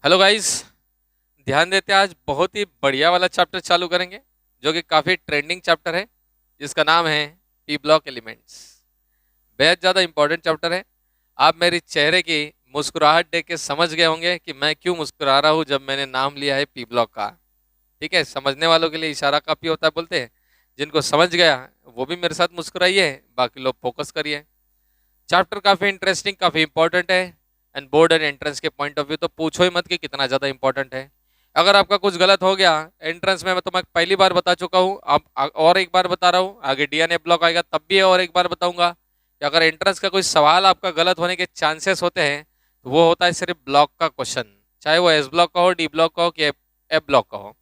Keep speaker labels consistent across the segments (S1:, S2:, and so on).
S1: Hello guys. ध्यान देते हैं, आज बहुत ही बढ़िया वाला चैप्टर चालू करेंगे जो कि काफ़ी ट्रेंडिंग चैप्टर है, जिसका नाम है पी ब्लॉक एलिमेंट्स। बेहद ज़्यादा इंपॉर्टेंट चैप्टर है। आप मेरी चेहरे की मुस्कुराहट देख के समझ गए होंगे कि मैं क्यों मुस्कुरा रहा हूँ जब मैंने नाम लिया है पी ब्लॉक का। ठीक है, समझने वालों के लिए इशारा काफ़ी होता है बोलते हैं। जिनको समझ गया वो भी मेरे साथ मुस्कुराइए, बाकी लोग फोकस करिए। चैप्टर काफ़ी इंटरेस्टिंग, काफ़ी इंपॉर्टेंट है। एंड बोर्ड एंड एंट्रेंस के पॉइंट ऑफ व्यू तो पूछो ही मत कि कितना ज़्यादा इंपॉर्टेंट है। अगर आपका कुछ गलत हो गया एंट्रेंस में, मैं तुम्हें पहली बार बता चुका हूँ, अब और एक बार बता रहा हूँ, आगे डीएनए ब्लॉक आएगा तब भी और एक बार बताऊंगा कि अगर एंट्रेंस का कोई सवाल आपका गलत होने के चांसेस होते हैं तो वो होता है सिर्फ ब्लॉक का क्वेश्चन, चाहे वो एस ब्लॉक का हो, डी ब्लॉक का हो कि एफ ब्लॉक का हो।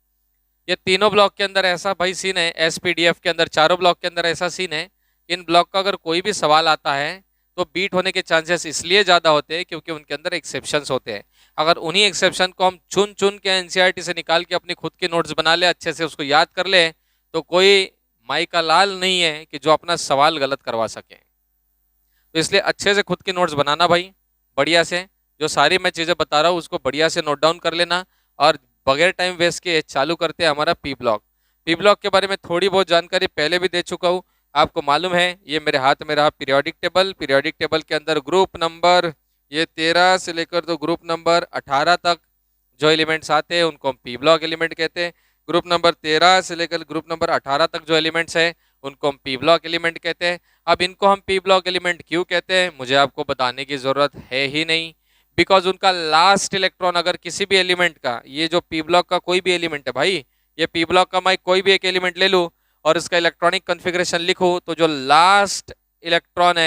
S1: ये तीनों ब्लॉक के अंदर ऐसा भाई सीन है, एसपीडीएफ के अंदर चारों ब्लॉक के अंदर ऐसा सीन है, इन ब्लॉक का अगर कोई भी सवाल आता है तो बीट होने के चांसेस इसलिए ज़्यादा होते हैं क्योंकि उनके अंदर एक्सेप्शंस होते हैं। अगर उन्हीं एक्सेप्शन को हम चुन चुन के एनसीईआरटी से निकाल के अपनी खुद की नोट्स बना ले, अच्छे से उसको याद कर ले, तो कोई माई का लाल नहीं है कि जो अपना सवाल गलत करवा सके। तो इसलिए अच्छे से खुद की नोट्स बनाना भाई, बढ़िया से। जो सारी मैं चीज़ें बता रहा हूँ उसको बढ़िया से नोट डाउन कर लेना। और बगैर टाइम वेस्ट के चालू करते हैं हमारा पी ब्लॉक। पी ब्लॉक के बारे में थोड़ी बहुत जानकारी पहले भी दे चुका हूँ, आपको मालूम है। ये मेरे हाथ में रहा पीरियोडिक टेबल। पीरियोडिक टेबल के अंदर ग्रुप नंबर ये 13 से लेकर तो ग्रुप नंबर 18 तक जो एलिमेंट्स आते हैं उनको हम पी ब्लॉक एलिमेंट कहते हैं। ग्रुप नंबर 13 से लेकर ग्रुप नंबर 18 तक जो एलिमेंट्स हैं उनको हम पी ब्लॉक एलिमेंट कहते हैं। अब इनको हम पी ब्लॉक एलिमेंट क्यों कहते हैं मुझे आपको बताने की जरूरत है ही नहीं, बिकॉज उनका लास्ट इलेक्ट्रॉन अगर किसी भी एलिमेंट का, ये जो पी ब्लॉक का कोई भी एलिमेंट है भाई, ये पी ब्लॉक का मैं कोई भी एक एलिमेंट ले लूँ और इसका इलेक्ट्रॉनिक कन्फिग्रेशन लिखूँ, तो जो लास्ट इलेक्ट्रॉन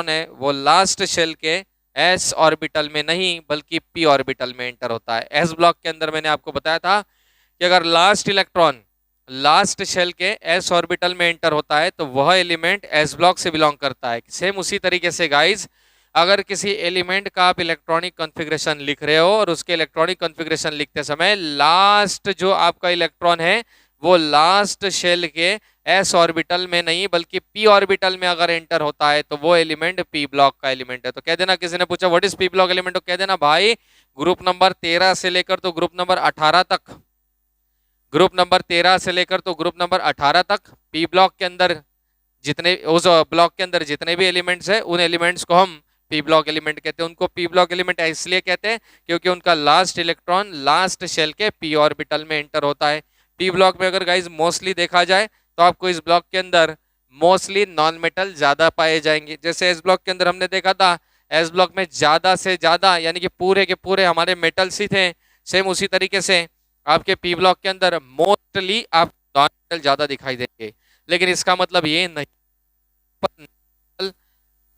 S1: है वो लास्ट शेल के एस ऑर्बिटल में नहीं बल्कि पी ऑर्बिटल में एंटर होता है। एस ब्लॉक के अंदर मैंने आपको बताया था कि अगर लास्ट इलेक्ट्रॉन लास्ट शेल के एस ऑर्बिटल में एंटर होता है तो वह एलिमेंट एस ब्लॉक से बिलोंग करता है। सेम उसी तरीके से गाइज, अगर किसी एलिमेंट का आप इलेक्ट्रॉनिक कॉन्फ़िगरेशन लिख रहे हो और उसके इलेक्ट्रॉनिक कॉन्फ़िगरेशन लिखते समय लास्ट जो आपका इलेक्ट्रॉन है वो लास्ट शेल के एस ऑर्बिटल में नहीं बल्कि पी ऑर्बिटल में अगर एंटर होता है तो वो एलिमेंट पी ब्लॉक का एलिमेंट है। तो कह देना, किसी ने पूछा what is P block element, तो कह देना भाई ग्रुप नंबर 13 से लेकर तो ग्रुप नंबर 18 तक, ग्रुप नंबर 13 से लेकर तो ग्रुप नंबर 18 तक पी ब्लॉक के अंदर जितने, उस ब्लॉक के अंदर जितने भी एलिमेंट्स हैं उन एलिमेंट्स को हम पी ब्लॉक एलिमेंट कहते हैं। उनको पी ब्लॉक एलिमेंट इसलिए कहते हैं क्योंकि उनका लास्ट इलेक्ट्रॉन लास्ट शेल के पी ऑर्बिटल में एंटर होता है। पी ब्लॉक में अगर गाइज मोस्टली देखा जाए तो आपको इस ब्लॉक के अंदर मोस्टली नॉन मेटल ज्यादा पाए जाएंगे। जैसे एस ब्लॉक के अंदर हमने देखा था, एस ब्लॉक में ज्यादा से ज्यादा यानी कि पूरे के पूरे हमारे मेटल्स ही थे। सेम उसी तरीके से आपके पी ब्लॉक के अंदर मोस्टली आप नॉन मेटल ज्यादा दिखाई देंगे, लेकिन इसका मतलब ये नहीं मेटल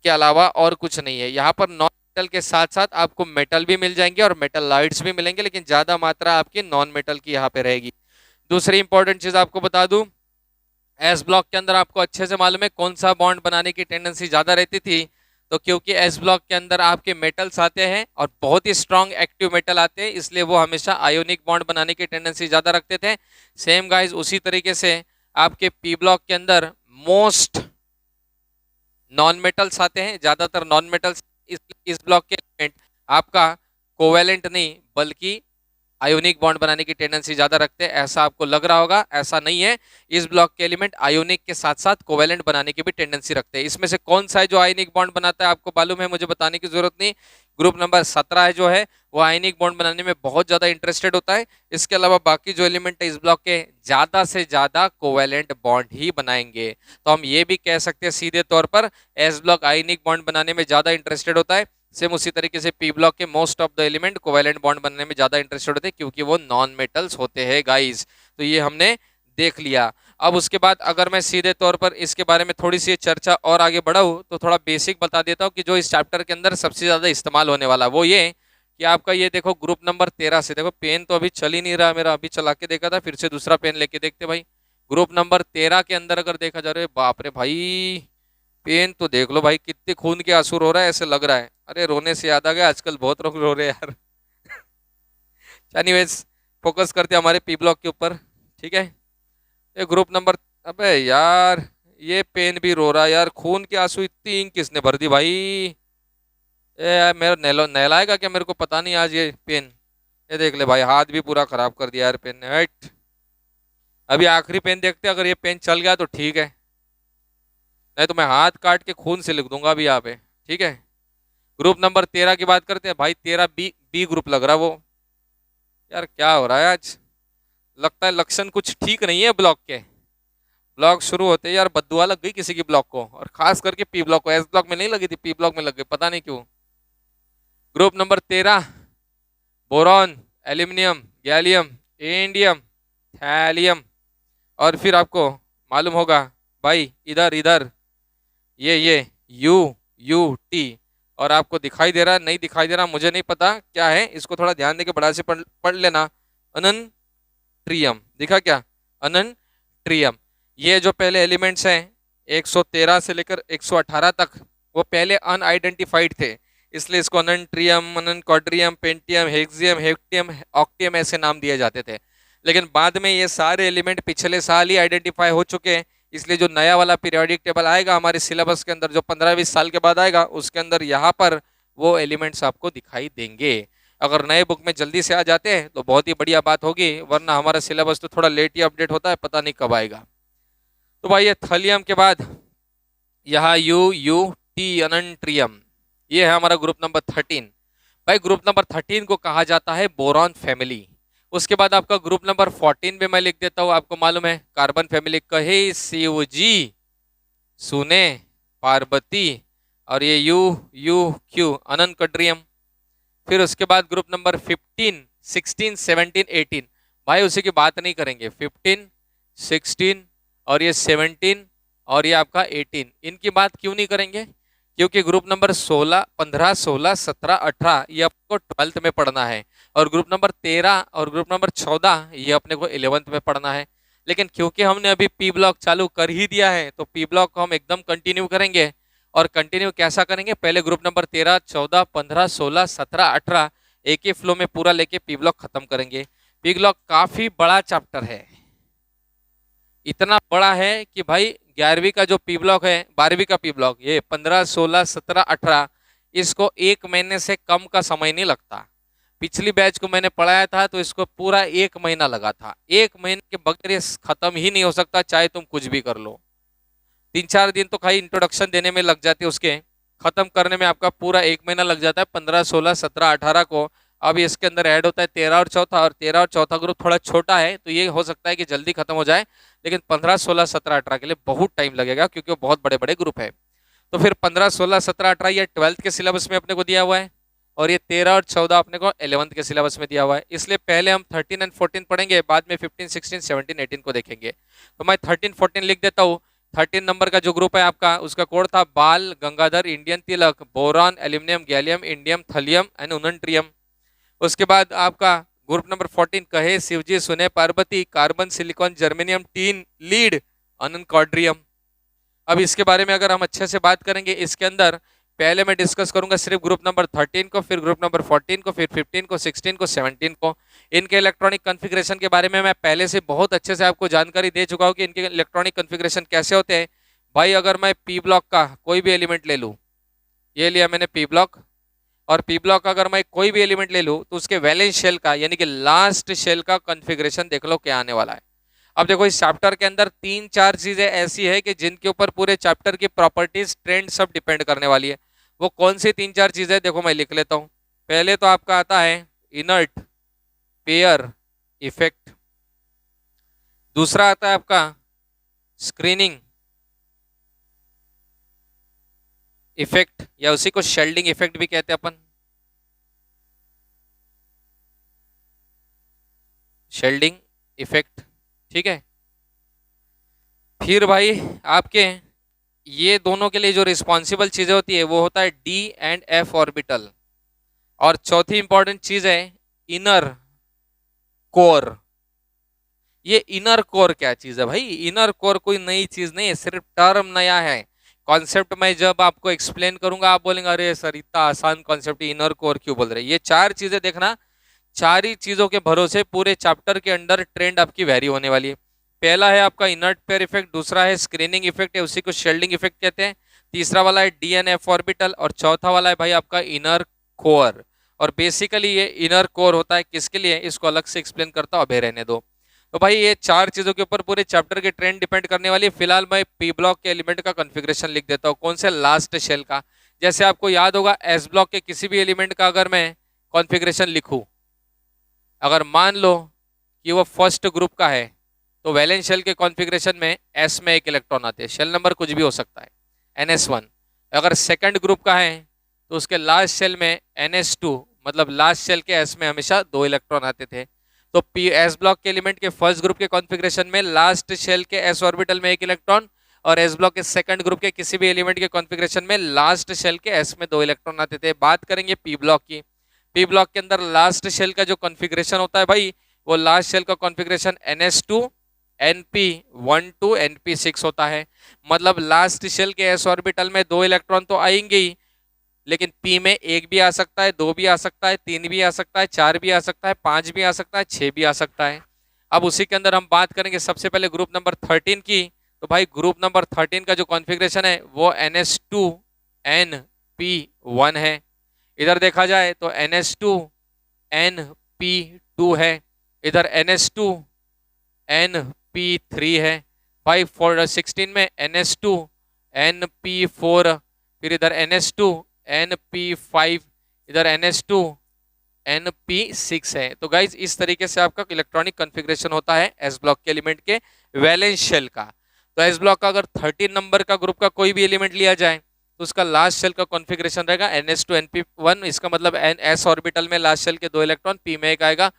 S1: के अलावा और कुछ नहीं है। यहाँ पर नॉन मेटल के साथ साथ आपको मेटल भी मिल जाएंगे और मेटल लाइट्स भी मिलेंगे, लेकिन ज्यादा मात्रा आपकी नॉन मेटल की यहाँ पे रहेगी। दूसरी इंपॉर्टेंट चीज आपको बता दूं, एस ब्लॉक के अंदर आपको अच्छे से मालूम है कौन सा बॉन्ड बनाने की टेंडेंसी ज्यादा रहती थी। तो क्योंकि एस ब्लॉक के अंदर आपके मेटल्स आते हैं और बहुत ही स्ट्रॉन्ग एक्टिव मेटल आते हैं, इसलिए वो हमेशा आयोनिक बॉन्ड बनाने की टेंडेंसी ज्यादा रखते थे। सेम गाइज उसी तरीके से आपके पी ब्लॉक के अंदर मोस्ट नॉन मेटल्स आते हैं, ज्यादातर नॉन मेटल्स। इस ब्लॉक के एलिमेंट आपका कोवेलेंट नहीं बल्कि आयोनिक बॉन्ड बनाने की टेंडेंसी ज्यादा रखते हैं। ऐसा आपको लग रहा होगा, ऐसा नहीं है। इस ब्लॉक के एलिमेंट आयोनिक के साथ साथ कोवेलेंट बनाने की भी टेंडेंसी रखते हैं। इसमें से कौन सा है जो आयोनिक बॉन्ड बनाता है आपको मालूम है, मुझे बताने की जरूरत नहीं। ग्रुप नंबर 17 है जो है वो आयोनिक बॉन्ड बनाने में बहुत ज्यादा इंटरेस्टेड होता है। इसके अलावा बाकी जो एलिमेंट है इस ब्लॉक के ज्यादा से ज्यादा कोवेलेंट बॉन्ड ही बनाएंगे। तो हम ये भी कह सकते हैं सीधे तौर पर एस ब्लॉक आयोनिक बॉन्ड बनाने में ज्यादा इंटरेस्टेड होता है। सेम उसी तरीके से पी ब्लॉक के most of the element covalent bond बनने में ज्यादा इंटरेस्टेड होते हैं क्योंकि वो नॉन मेटल्स होते हैं गाइस। तो ये हमने देख लिया। अब उसके बाद अगर मैं सीधे तौर पर इसके बारे में थोड़ी सी चर्चा और आगे बढ़ाऊं तो थोड़ा बेसिक बता देता हूं कि जो इस चैप्टर के अंदर सबसे ज्यादा इस्तेमाल होने वाला वो ये कि आपका ये देखो ग्रुप नंबर 13 से, देखो पेन तो अभी चल ही नहीं रहा मेरा, अभी चला के देखा था, फिर से दूसरा पेन लेके देखते भाई। ग्रुप नंबर 13 के अंदर अगर देखा जा रहा है, बाप रे भाई पेन तो देख लो भाई, कितने खून के आंसू रो रहा है, ऐसे लग रहा है। अरे रोने से याद आ गया, आजकल बहुत लोग रो रहे हैं यार। एनीवेज फोकस करते हैं हमारे पी ब्लॉक के ऊपर, ठीक है। ये ग्रुप नंबर, अबे यार ये पेन भी रो रहा है यार, खून के आंसू इतनी इंक किसने भर दी भाई। ए यार मेरा नहलाएगा क्या, मेरे को पता नहीं आज ये पेन। ये देख ले भाई, हाथ भी पूरा खराब कर दिया यार पेन ने, हट। अभी आखिरी पेन देखते हैं, अगर ये पेन चल गया तो ठीक है, नहीं तो मैं हाथ काट के खून से लिख दूंगा अभी यहाँ पे, ठीक है। ग्रुप नंबर 13 की बात करते हैं भाई, 13 बी, बी ग्रुप लग रहा वो। यार क्या हो रहा है आज, लगता है लक्षण कुछ ठीक नहीं है ब्लॉक के। ब्लॉक शुरू होते यार बद्दुआ लग गई किसी की ब्लॉक को, और खास करके पी ब्लॉक को। एस ब्लॉक में नहीं लगी थी, पी ब्लॉक में लग गई, पता नहीं क्यों। Group number 13, boron, aluminium, gallium, indium, thallium. और फिर आपको मालूम होगा भाई, इधर इधर ये यू यू टी। और आपको दिखाई दे रहा, नहीं दिखाई दे रहा मुझे नहीं पता क्या है, इसको थोड़ा ध्यान देके बड़ा से पढ़ लेना। अनन्ट्रियम, दिखा क्या, अनन्ट्रियम। ये जो पहले एलिमेंट्स हैं 113 से लेकर 118 तक, वो पहले अनआइडेंटिफाइड थे, इसलिए इसको अनन्ट्रियम, अननक्वाड्रियम, पेंटियम, हेक्सियम, हेक्टियम, ऑक्टियम ऐसे नाम दिए जाते थे। लेकिन बाद में ये सारे एलिमेंट पिछले साल ही आइडेंटिफाई हो चुके हैं, इसलिए जो नया वाला पीरियोडिक टेबल आएगा हमारे सिलेबस के अंदर, जो 15-20 साल के बाद आएगा, उसके अंदर यहाँ पर वो एलिमेंट्स आपको दिखाई देंगे। अगर नए बुक में जल्दी से आ जाते हैं तो बहुत ही बढ़िया बात होगी, वरना हमारा सिलेबस तो थोड़ा लेट ही अपडेट होता है, पता नहीं कब आएगा। तो भाई ये थलियम के बाद यहाँ यू यू टी, अनन्ट्रियम, ये है हमारा ग्रुप नंबर 13। भाई ग्रुप नंबर 13 को कहा जाता है बोरॉन फैमिली। उसके बाद आपका ग्रुप नंबर 14 में मैं लिख देता हूं, आपको मालूम है कार्बन फैमिली, कहे शिव जी, सुने पार्वती, और ये यू यू क्यू, अननकड्रियम। फिर उसके बाद ग्रुप नंबर 15, 16, 17, 18, भाई उसी की बात नहीं करेंगे। 15, 16 और ये 17 और ये आपका 18, इनकी बात क्यों नहीं करेंगे, क्योंकि ग्रुप नंबर 16, 15, 16, 17, 18 ये आपको 12th में पढ़ना है, और ग्रुप नंबर 13 और ग्रुप नंबर 14 ये अपने को 11th में पढ़ना है। लेकिन क्योंकि हमने अभी पी ब्लॉक चालू कर ही दिया है, तो पी ब्लॉक को हम एकदम कंटिन्यू करेंगे। और कंटिन्यू कैसा करेंगे, पहले ग्रुप नंबर 13, 14, 15, 16, 17, 18 एक ही फ्लो में पूरा लेके पी ब्लॉक खत्म करेंगे। पी ब्लॉक काफी बड़ा चैप्टर है, इतना बड़ा है कि भाई 11वीं का जो पी ब्लॉक है, 12वीं का पी ब्लॉक, ये 15, 16, 17, 18, इसको 1 महीने से कम का समय नहीं लगता। पिछली बैच को मैंने पढ़ाया था तो इसको पूरा 1 महीना लगा था। 1 महीने के बगैर ये खत्म ही नहीं हो सकता, चाहे तुम कुछ भी कर लो। 3-4 दिन तो खाली इंट्रोडक्शन देने में लग जाते, उसके खत्म करने में आपका पूरा 1 महीना लग जाता है। 15, 16, 17, 18 को अब इसके अंदर ऐड होता है 13 और चौथा, और 13 और चौथा ग्रुप थोड़ा छोटा है, तो ये हो सकता है कि जल्दी खत्म हो जाए। लेकिन 15, 16, 17, 18 के लिए बहुत टाइम लगेगा, क्योंकि वो बहुत बड़े बड़े ग्रुप है। तो फिर 15, 16, 17, 18 ये 12th के सिलेबस में अपने को दिया हुआ है, और ये 13 और 14 अपने को 11th के सिलेबस में दिया हुआ है। इसलिए पहले हम 13 और 14 पढ़ेंगे, बाद में 15, 16, 17, 18 को देखेंगे। तो मैं 13, 14 लिख देता हूँ। 13 नंबर का जो ग्रुप है आपका, उसका कोड था Bal Gangadhar Indian Tilak, boron, aluminium, gallium, indium, thallium and ununtrium. उसके बाद आपका ग्रुप नंबर 14, कहे शिवजी, सुने Parvati, carbon, silicon, germanium, tin, lead, ununquadium. अब इसके बारे में अगर हम अच्छे से बात करेंगे, इसके अंदर पहले मैं डिस्कस करूंगा सिर्फ ग्रुप नंबर 13 को, फिर ग्रुप नंबर 14 को, फिर 15 को, 16 को, 17 को। इनके इलेक्ट्रॉनिक कॉन्फ़िगरेशन के बारे में मैं पहले से बहुत अच्छे से आपको जानकारी दे चुका हूं कि इनके इलेक्ट्रॉनिक कॉन्फ़िगरेशन कैसे होते हैं। भाई अगर मैं पी ब्लॉक का कोई भी एलिमेंट ले लूँ, ये लिया मैंने पी ब्लॉक, और पी ब्लॉक का अगर मैं कोई भी एलिमेंट ले लूँ, तो उसके वैलेंस शेल का यानी कि लास्ट शेल का कॉन्फ़िगरेशन देख लो क्या आने वाला है। अब देखो इस चैप्टर के अंदर 3-4 चीजें ऐसी है कि जिनके ऊपर पूरे चैप्टर की प्रॉपर्टीज, ट्रेंड सब डिपेंड करने वाली है। वो कौन सी 3-4 चीजें, देखो मैं लिख लेता हूं। पहले तो आपका आता है इनर्ट पेयर इफेक्ट, दूसरा आता है आपका स्क्रीनिंग इफेक्ट, या उसी को शेल्डिंग इफेक्ट भी कहते हैं अपन, शेल्डिंग इफेक्ट, ठीक है। फिर भाई आपके ये दोनों के लिए जो रिस्पॉन्सिबल चीजें होती है वो होता है डी एंड एफ ऑर्बिटल, और चौथी इंपॉर्टेंट चीज है इनर कोर। ये इनर कोर क्या चीज है भाई, इनर कोर कोई नई चीज नहीं है, सिर्फ टर्म नया है। कॉन्सेप्ट मैं जब आपको एक्सप्लेन करूंगा आप बोलेंगे अरे सर इतना आसान कॉन्सेप्ट, इनर कोर क्यों बोल रहे हैं। ये 4 चीजें देखना, 4 ही चीजों के भरोसे पूरे चैप्टर के अंदर ट्रेंड आपकी वैरी होने वाली है। पहला है आपका इनर्ट पेयर इफेक्ट, दूसरा है स्क्रीनिंग इफेक्ट है, उसी को शेल्डिंग इफेक्ट कहते हैं, तीसरा वाला है डी एन एफ ऑर्बिटल, और चौथा वाला है भाई आपका इनर कोर। और बेसिकली ये इनर कोर होता है किसके लिए, इसको अलग से एक्सप्लेन करता हूं, अभी रहने दो। तो भाई ये चार चीजों के ऊपर पूरे चैप्टर के ट्रेंड डिपेंड करने वाली है। फिलहाल मैं पी ब्लॉक के एलिमेंट का कॉन्फ़िगरेशन लिख देता हूँ, कौन से, लास्ट शेल का। जैसे आपको याद होगा एस ब्लॉक के किसी भी एलिमेंट का अगर मैं कॉन्फ़िगरेशन लिखूं, अगर मान लो कि वो फर्स्ट ग्रुप का है, तो वैलेंस शेल के कॉन्फ़िगरेशन में एस में एक इलेक्ट्रॉन आते हैं, शेल नंबर कुछ भी हो सकता है NS1। अगर सेकंड ग्रुप का है तो उसके लास्ट शेल में NS2, मतलब लास्ट शेल के एस में हमेशा 2 इलेक्ट्रॉन आते थे। तो पी एस ब्लॉक के एलिमेंट के फर्स्ट ग्रुप के कॉन्फ़िगरेशन में लास्ट शेल के एस ऑर्बिटल में 1 इलेक्ट्रॉन, और एस ब्लॉक के सेकंड ग्रुप के किसी भी एलिमेंट के कॉन्फ़िगरेशन में लास्ट शेल के एस में 2 इलेक्ट्रॉन आते थे। बात करेंगे पी ब्लॉक की। पी ब्लॉक के अंदर लास्ट शेल का जो कॉन्फ़िगरेशन होता है भाई, वो लास्ट शेल का configuration NS2 NP1 to NP6 होता है। मतलब लास्ट शेल के एस ऑर्बिटल में 2 इलेक्ट्रॉन तो आएंगे ही, लेकिन पी में 1 भी आ सकता है, 2 भी आ सकता है, 3 भी आ सकता है, 4 भी आ सकता है, 5 भी आ सकता है, 6 भी आ सकता है। अब उसी के अंदर हम बात करेंगे सबसे पहले ग्रुप नंबर 13 की। तो भाई ग्रुप नंबर 13 का जो कॉन्फ़िगरेशन है वो NS2 NP1 है। इधर देखा जाए तो NS2 NP2 है, इधर NS2 NP3 है। भाई 16 में NS2 NP4, फिर इधर NS2 NP5, इधर NS2 NP6 है। तो गाइज इस तरीके से आपका इलेक्ट्रॉनिक कॉन्फ़िगरेशन होता है एस ब्लॉक के एलिमेंट के वैलेंस शेल का। तो एस ब्लॉक का अगर 13 नंबर का ग्रुप का कोई भी एलिमेंट लिया जाए तो उसका लास्ट शेल का कॉन्फ़िगरेशन रहेगा NS2 NP1। इसका मतलब एस ऑर्बिटल में लास्ट शेल के 2 इलेक्ट्रॉन, पी में 1 आएगा।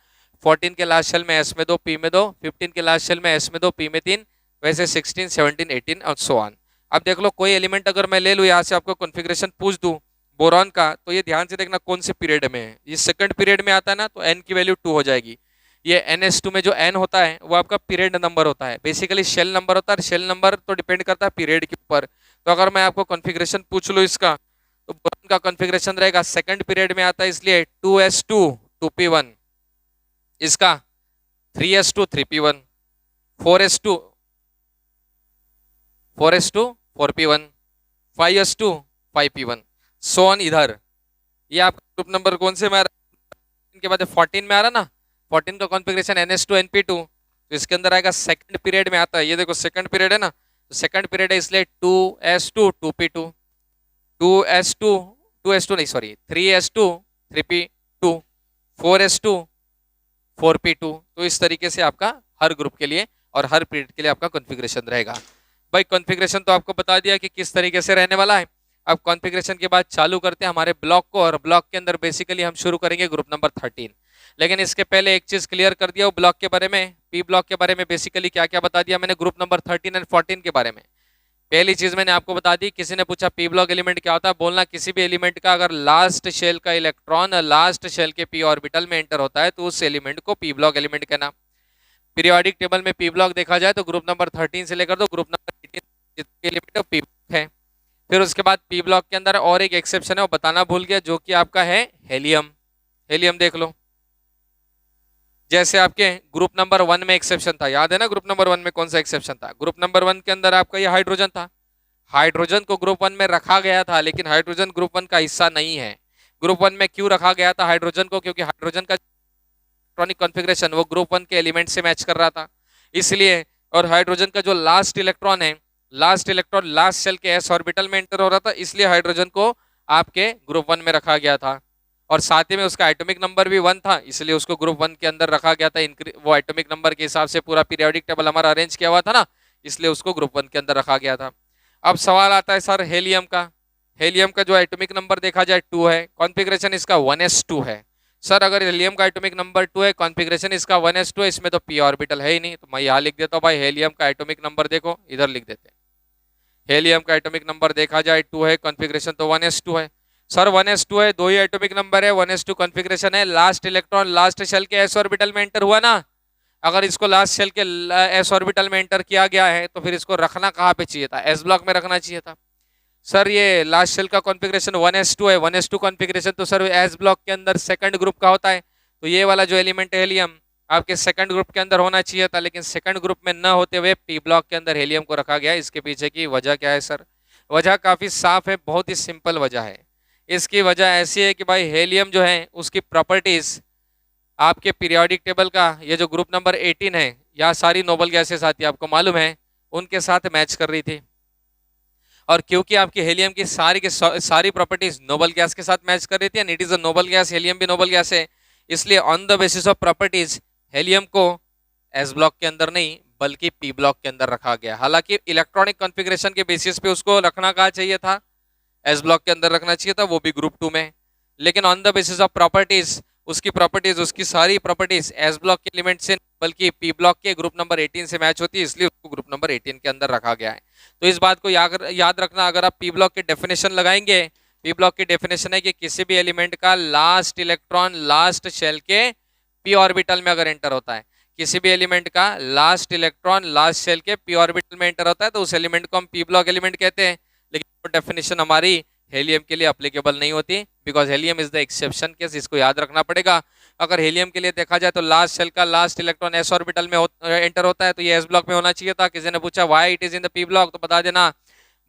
S1: 14 के लास्ट शेल में एस में 2 पी में 2, 15 के लास्ट शेल में एस में 2 पी में 3, वैसे 16 17 18 और सो ऑन। अब देख लो कोई एलिमेंट अगर मैं ले लूँ यहाँ से आपको कॉन्फ़िगरेशन पूछ दूँ बोरॉन का, तो ये ध्यान से देखना कौन से पीरियड में है। ये सेकंड पीरियड में आता है ना, तो n की वैल्यू 2 हो जाएगी। ये NS2 में जो n होता है वो आपका पीरियड नंबर होता है, बेसिकली शेल नंबर होता है। शेल नंबर तो डिपेंड करता है पीरियड के ऊपर। तो अगर मैं आपको कॉन्फ़िगरेशन पूछ लूँ इसका, तो बोरॉन का कॉन्फ़िगरेशन रहेगा सेकंड पीरियड में आता है, इसलिए 2s2 2p1, इसका 3s2 3p1, 4s2 4p1, 5s2 5p1, सोन। इधर ये आपका ग्रुप नंबर कौन से में आ रहा है, इनके बाद 14 में आ रहा ना, 14 का कॉन्फ़िगरेशन NS2 NP2, तो इसके अंदर आएगा सेकंड पीरियड में आता है। ये देखो सेकंड पीरियड है ना, तो सेकंड पीरियड है इसलिए 2s2 2p2, 2s2 नहीं sorry 3s2 3p2, 4s2 4p2। तो इस तरीके से आपका हर ग्रुप के लिए और हर पीरियड के लिए आपका कॉन्फ़िगरेशन रहेगा। भाई कॉन्फ़िगरेशन तो आपको बता दिया कि किस तरीके से रहने वाला है। अब कॉन्फ़िगरेशन के बाद चालू करते हैं हमारे ब्लॉक को, और ब्लॉक के अंदर बेसिकली हम शुरू करेंगे ग्रुप नंबर 13। लेकिन इसके पहले एक चीज क्लियर कर दिया वो ब्लॉक के बारे में, पी ब्लॉक के बारे में बेसिकली क्या क्या बता दिया मैंने ग्रुप नंबर 13 एंड 14 के बारे में। पहली चीज मैंने आपको बता दी, किसी ने पूछा पी ब्लॉक एलिमेंट क्या होता है, बोलना किसी भी एलिमेंट का अगर लास्ट शेल का इलेक्ट्रॉन लास्ट शेल के पी ऑर्बिटल में एंटर होता है तो उस एलिमेंट को पी ब्लॉक एलिमेंट कहना। पीरियोडिक टेबल में पी ब्लॉक देखा जाए तो ग्रुप नंबर 13 से लेकर तो ग्रुप नंबर 18 जितने एलिमेंट पी ब्लॉक है। फिर उसके बाद पी ब्लॉक के अंदर और एक एक्सेप्शन है, वो बताना भूल गया, जो कि आपका है हेलियम। हेलियम देख लो, जैसे आपके ग्रुप नंबर 1 में एक्सेप्शन था, याद है ना ग्रुप नंबर 1 में कौन सा एक्सेप्शन था। ग्रुप नंबर 1 के अंदर आपका ये हाइड्रोजन था, हाइड्रोजन को ग्रुप 1 में रखा गया था, लेकिन हाइड्रोजन ग्रुप 1 का हिस्सा नहीं है। ग्रुप 1 में क्यों रखा गया था हाइड्रोजन को, क्योंकि हाइड्रोजन का इलेक्ट्रॉनिक कॉन्फ़िगरेशन वो ग्रुप 1 के एलिमेंट से मैच कर रहा था, इसलिए। और हाइड्रोजन का जो लास्ट इलेक्ट्रॉन है, लास्ट इलेक्ट्रॉन लास्ट शेल के एस ऑर्बिटल में एंटर हो रहा था, इसलिए हाइड्रोजन को आपके ग्रुप 1 में रखा गया था। और साथ ही में उसका एटॉमिक नंबर भी 1 था, इसलिए उसको ग्रुप 1 के अंदर रखा गया था। वो एटॉमिक नंबर के हिसाब से पूरा पीरियोडिक टेबल हमारा अरेंज किया हुआ था ना, इसलिए उसको ग्रुप 1 के अंदर रखा गया था। अब सवाल आता है सर हेलियम का, हेलियम का जो एटॉमिक नंबर देखा जाए 2 है, कॉन्फ़िगरेशन इसका 1s2 है। सर अगर हेलियम का एटॉमिक नंबर 2 है, कॉन्फ़िगरेशन इसका 1s2 है, इसमें तो p ऑर्बिटल है ही नहीं, तो मैं यहाँ लिख देता हूँ भाई हेलियम का एटॉमिक नंबर देखो, इधर लिख देते हैं। हेलियम का एटॉमिक नंबर देखा जाए 2 है, कॉन्फ़िगरेशन तो 1s2 है। सर 1s2 है, 2 ही एटॉमिक नंबर है, 1s2 कॉन्फ़िगरेशन है, लास्ट इलेक्ट्रॉन लास्ट शेल के एस ऑर्बिटल में एंटर हुआ ना। अगर इसको लास्ट शेल के एस ऑर्बिटल में एंटर किया गया है तो फिर इसको रखना कहाँ पे चाहिए था, एस ब्लॉक में रखना चाहिए था। सर ये लास्ट शेल का कॉन्फ़िगरेशन 1s2 है, 1s2 कॉन्फ़िगरेशन तो सर एस ब्लॉक के अंदर सेकंड ग्रुप का होता है, तो ये वाला जो एलिमेंट है हेलियम आपके सेकंड ग्रुप के अंदर होना चाहिए था, लेकिन सेकंड ग्रुप में न होते हुए पी ब्लॉक के अंदर हेलियम को रखा गया। इसके पीछे की वजह क्या है सर, वजह काफी साफ है, बहुत ही सिंपल वजह है। इसकी वजह ऐसी है कि भाई हेलियम जो है उसकी प्रॉपर्टीज आपके पीरियोडिक टेबल का ये जो ग्रुप नंबर 18 है, यहाँ सारी नोबल गैसेस आती है, आपको मालूम है, उनके साथ मैच कर रही थी। और क्योंकि आपकी हेलियम की सारी प्रॉपर्टीज नोबल गैस के साथ मैच कर रही थी, and it is a noble gas, helium भी नोबल गैस है, इसलिए on the basis of properties helium को एस ब्लॉक के अंदर नहीं बल्कि पी ब्लॉक के अंदर रखा गया। हालांकि इलेक्ट्रॉनिक कॉन्फ़िगरेशन के बेसिस पे उसको रखना कहाँ चाहिए था, एस ब्लॉक के अंदर रखना चाहिए था, वो भी ग्रुप 2 में। लेकिन on the basis of properties उसकी सारी प्रॉपर्टीज एस ब्लॉक के एलिमेंट से बल्कि पी ब्लॉक के ग्रुप नंबर 18 से मैच होती है, इसलिए उसको ग्रुप नंबर 18 के अंदर रखा गया है। तो इस बात को याद रखना, अगर आप पी ब्लॉक की डेफिनेशन लगाएंगे, पी ब्लॉक की डेफिनेशन है कि किसी भी एलिमेंट का लास्ट इलेक्ट्रॉन लास्ट शेल के पी ऑर्बिटल में अगर एंटर होता है, किसी भी एलिमेंट का लास्ट इलेक्ट्रॉन लास्ट शेल के पी ऑर्बिटल में एंटर होता है, तो उस एलिमेंट को हम पी ब्लॉक एलिमेंट कहते हैं। लेकिन वो डेफिनेशन हमारी हेलियम के लिए एप्लीकेबल नहीं होती, because helium is the exception case, इसको याद रखना पड़ेगा। अगर हेलियम के लिए देखा जाए तो लास्ट शेल का लास्ट इलेक्ट्रॉन एस ऑर्बिटल में एंटर होता है, तो ये एस ब्लॉक में होना चाहिए था। किसी ने पूछा why it is in the P block, तो बता देना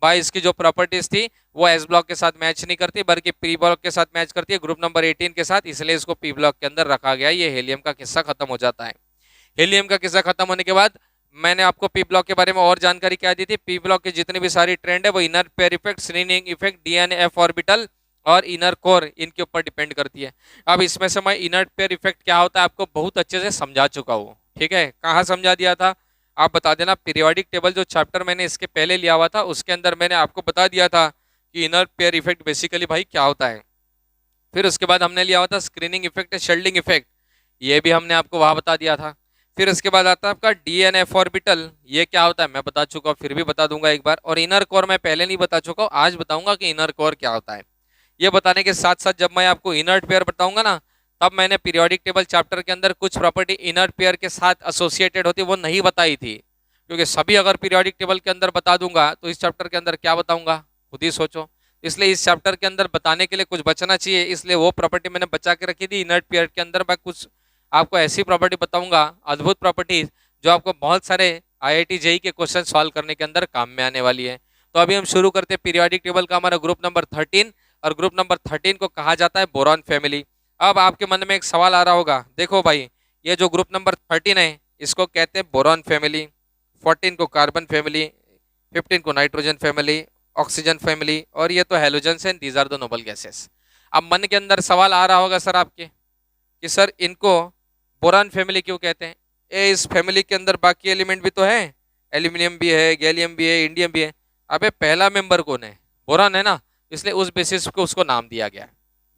S1: भाई इसकी जो प्रॉपर्टीज थी वो एस ब्लॉक के साथ मैच नहीं करती बल्कि पी ब्लॉक के साथ मैच करती है, ग्रुप नंबर 18 के साथ, इसलिए इसको पी ब्लॉक के अंदर रखा गया। ये हेलियम का किस्सा खत्म हो जाता है। हेलियम का किस्सा खत्म होने के बाद मैंने आपको पी ब्लॉक के बारे में और जानकारी क्या दी थी, पी ब्लॉक की जितनी भी सारी ट्रेंड है वो inner pair effect, screening effect, DNF orbital और इनर कोर, इनके ऊपर डिपेंड करती है। अब इसमें से मैं इनर पेयर इफेक्ट क्या होता है आपको बहुत अच्छे से समझा चुका हूँ, ठीक है। कहाँ समझा दिया था आप बता देना। पीरियोडिक टेबल जो चैप्टर मैंने इसके पहले लिया हुआ था उसके अंदर मैंने आपको बता दिया था कि इनर पेयर इफेक्ट बेसिकली भाई क्या होता है। फिर उसके बाद हमने लिया हुआ था स्क्रीनिंग इफेक्ट, शेल्डिंग इफेक्ट, ये भी हमने आपको वहां बता दिया था। फिर उसके बाद आता है आपका डीएनएफ ऑर्बिटल, ये क्या होता है मैं बता चुका हूँ, फिर भी बता दूंगा एक बार। और इनर कोर मैं पहले नहीं बता चुका हूँ, आज बताऊंगा कि इनर कोर क्या होता है। ये बताने के साथ साथ जब मैं आपको इनर्ट पेयर बताऊंगा ना, तब मैंने पीरियोडिक टेबल चैप्टर के अंदर कुछ प्रॉपर्टी इनर्ट पेयर के साथ एसोसिएटेड होती वो नहीं बताई थी, क्योंकि सभी अगर पीरियोडिक टेबल के अंदर बता दूंगा तो इस चैप्टर के अंदर क्या बताऊंगा खुद ही सोचो। इसलिए इस चैप्टर के अंदर बताने के लिए कुछ बचना चाहिए, इसलिए वो प्रॉपर्टी मैंने बचा के रखी थी। इनर्ट पेयर के अंदर मैं कुछ आपको ऐसी प्रॉपर्टी बताऊंगा, अद्भुत प्रॉपर्टीज, जो आपको बहुत सारे IIT JEE के क्वेश्चन सॉल्व करने के अंदर काम में आने वाली है। तो अभी हम शुरू करते हैं पीरियोडिक टेबल का हमारा ग्रुप नंबर 13, और ग्रुप नंबर 13 को कहा जाता है बोरॉन फैमिली। अब आपके मन में एक सवाल आ रहा होगा, देखो भाई ये जो ग्रुप नंबर 13 है इसको कहते हैं बोरॉन फैमिली, 14 को कार्बन फैमिली, 15 को नाइट्रोजन फैमिली, ऑक्सीजन फैमिली, और ये तो हेलोजन्स हैं, these are the noble gases. अब मन के अंदर सवाल आ रहा होगा सर आपके कि सर इनको बोरॉन फैमिली क्यों कहते हैं, इस फैमिली के अंदर बाकी एलिमेंट भी तो है, एल्यूमिनियम भी है, गैलियम भी है, इंडियम भी है। अबे पहला मेंबर कौन है, बोरॉन है ना, इसलिए उस बेसिस को उसको नाम दिया गया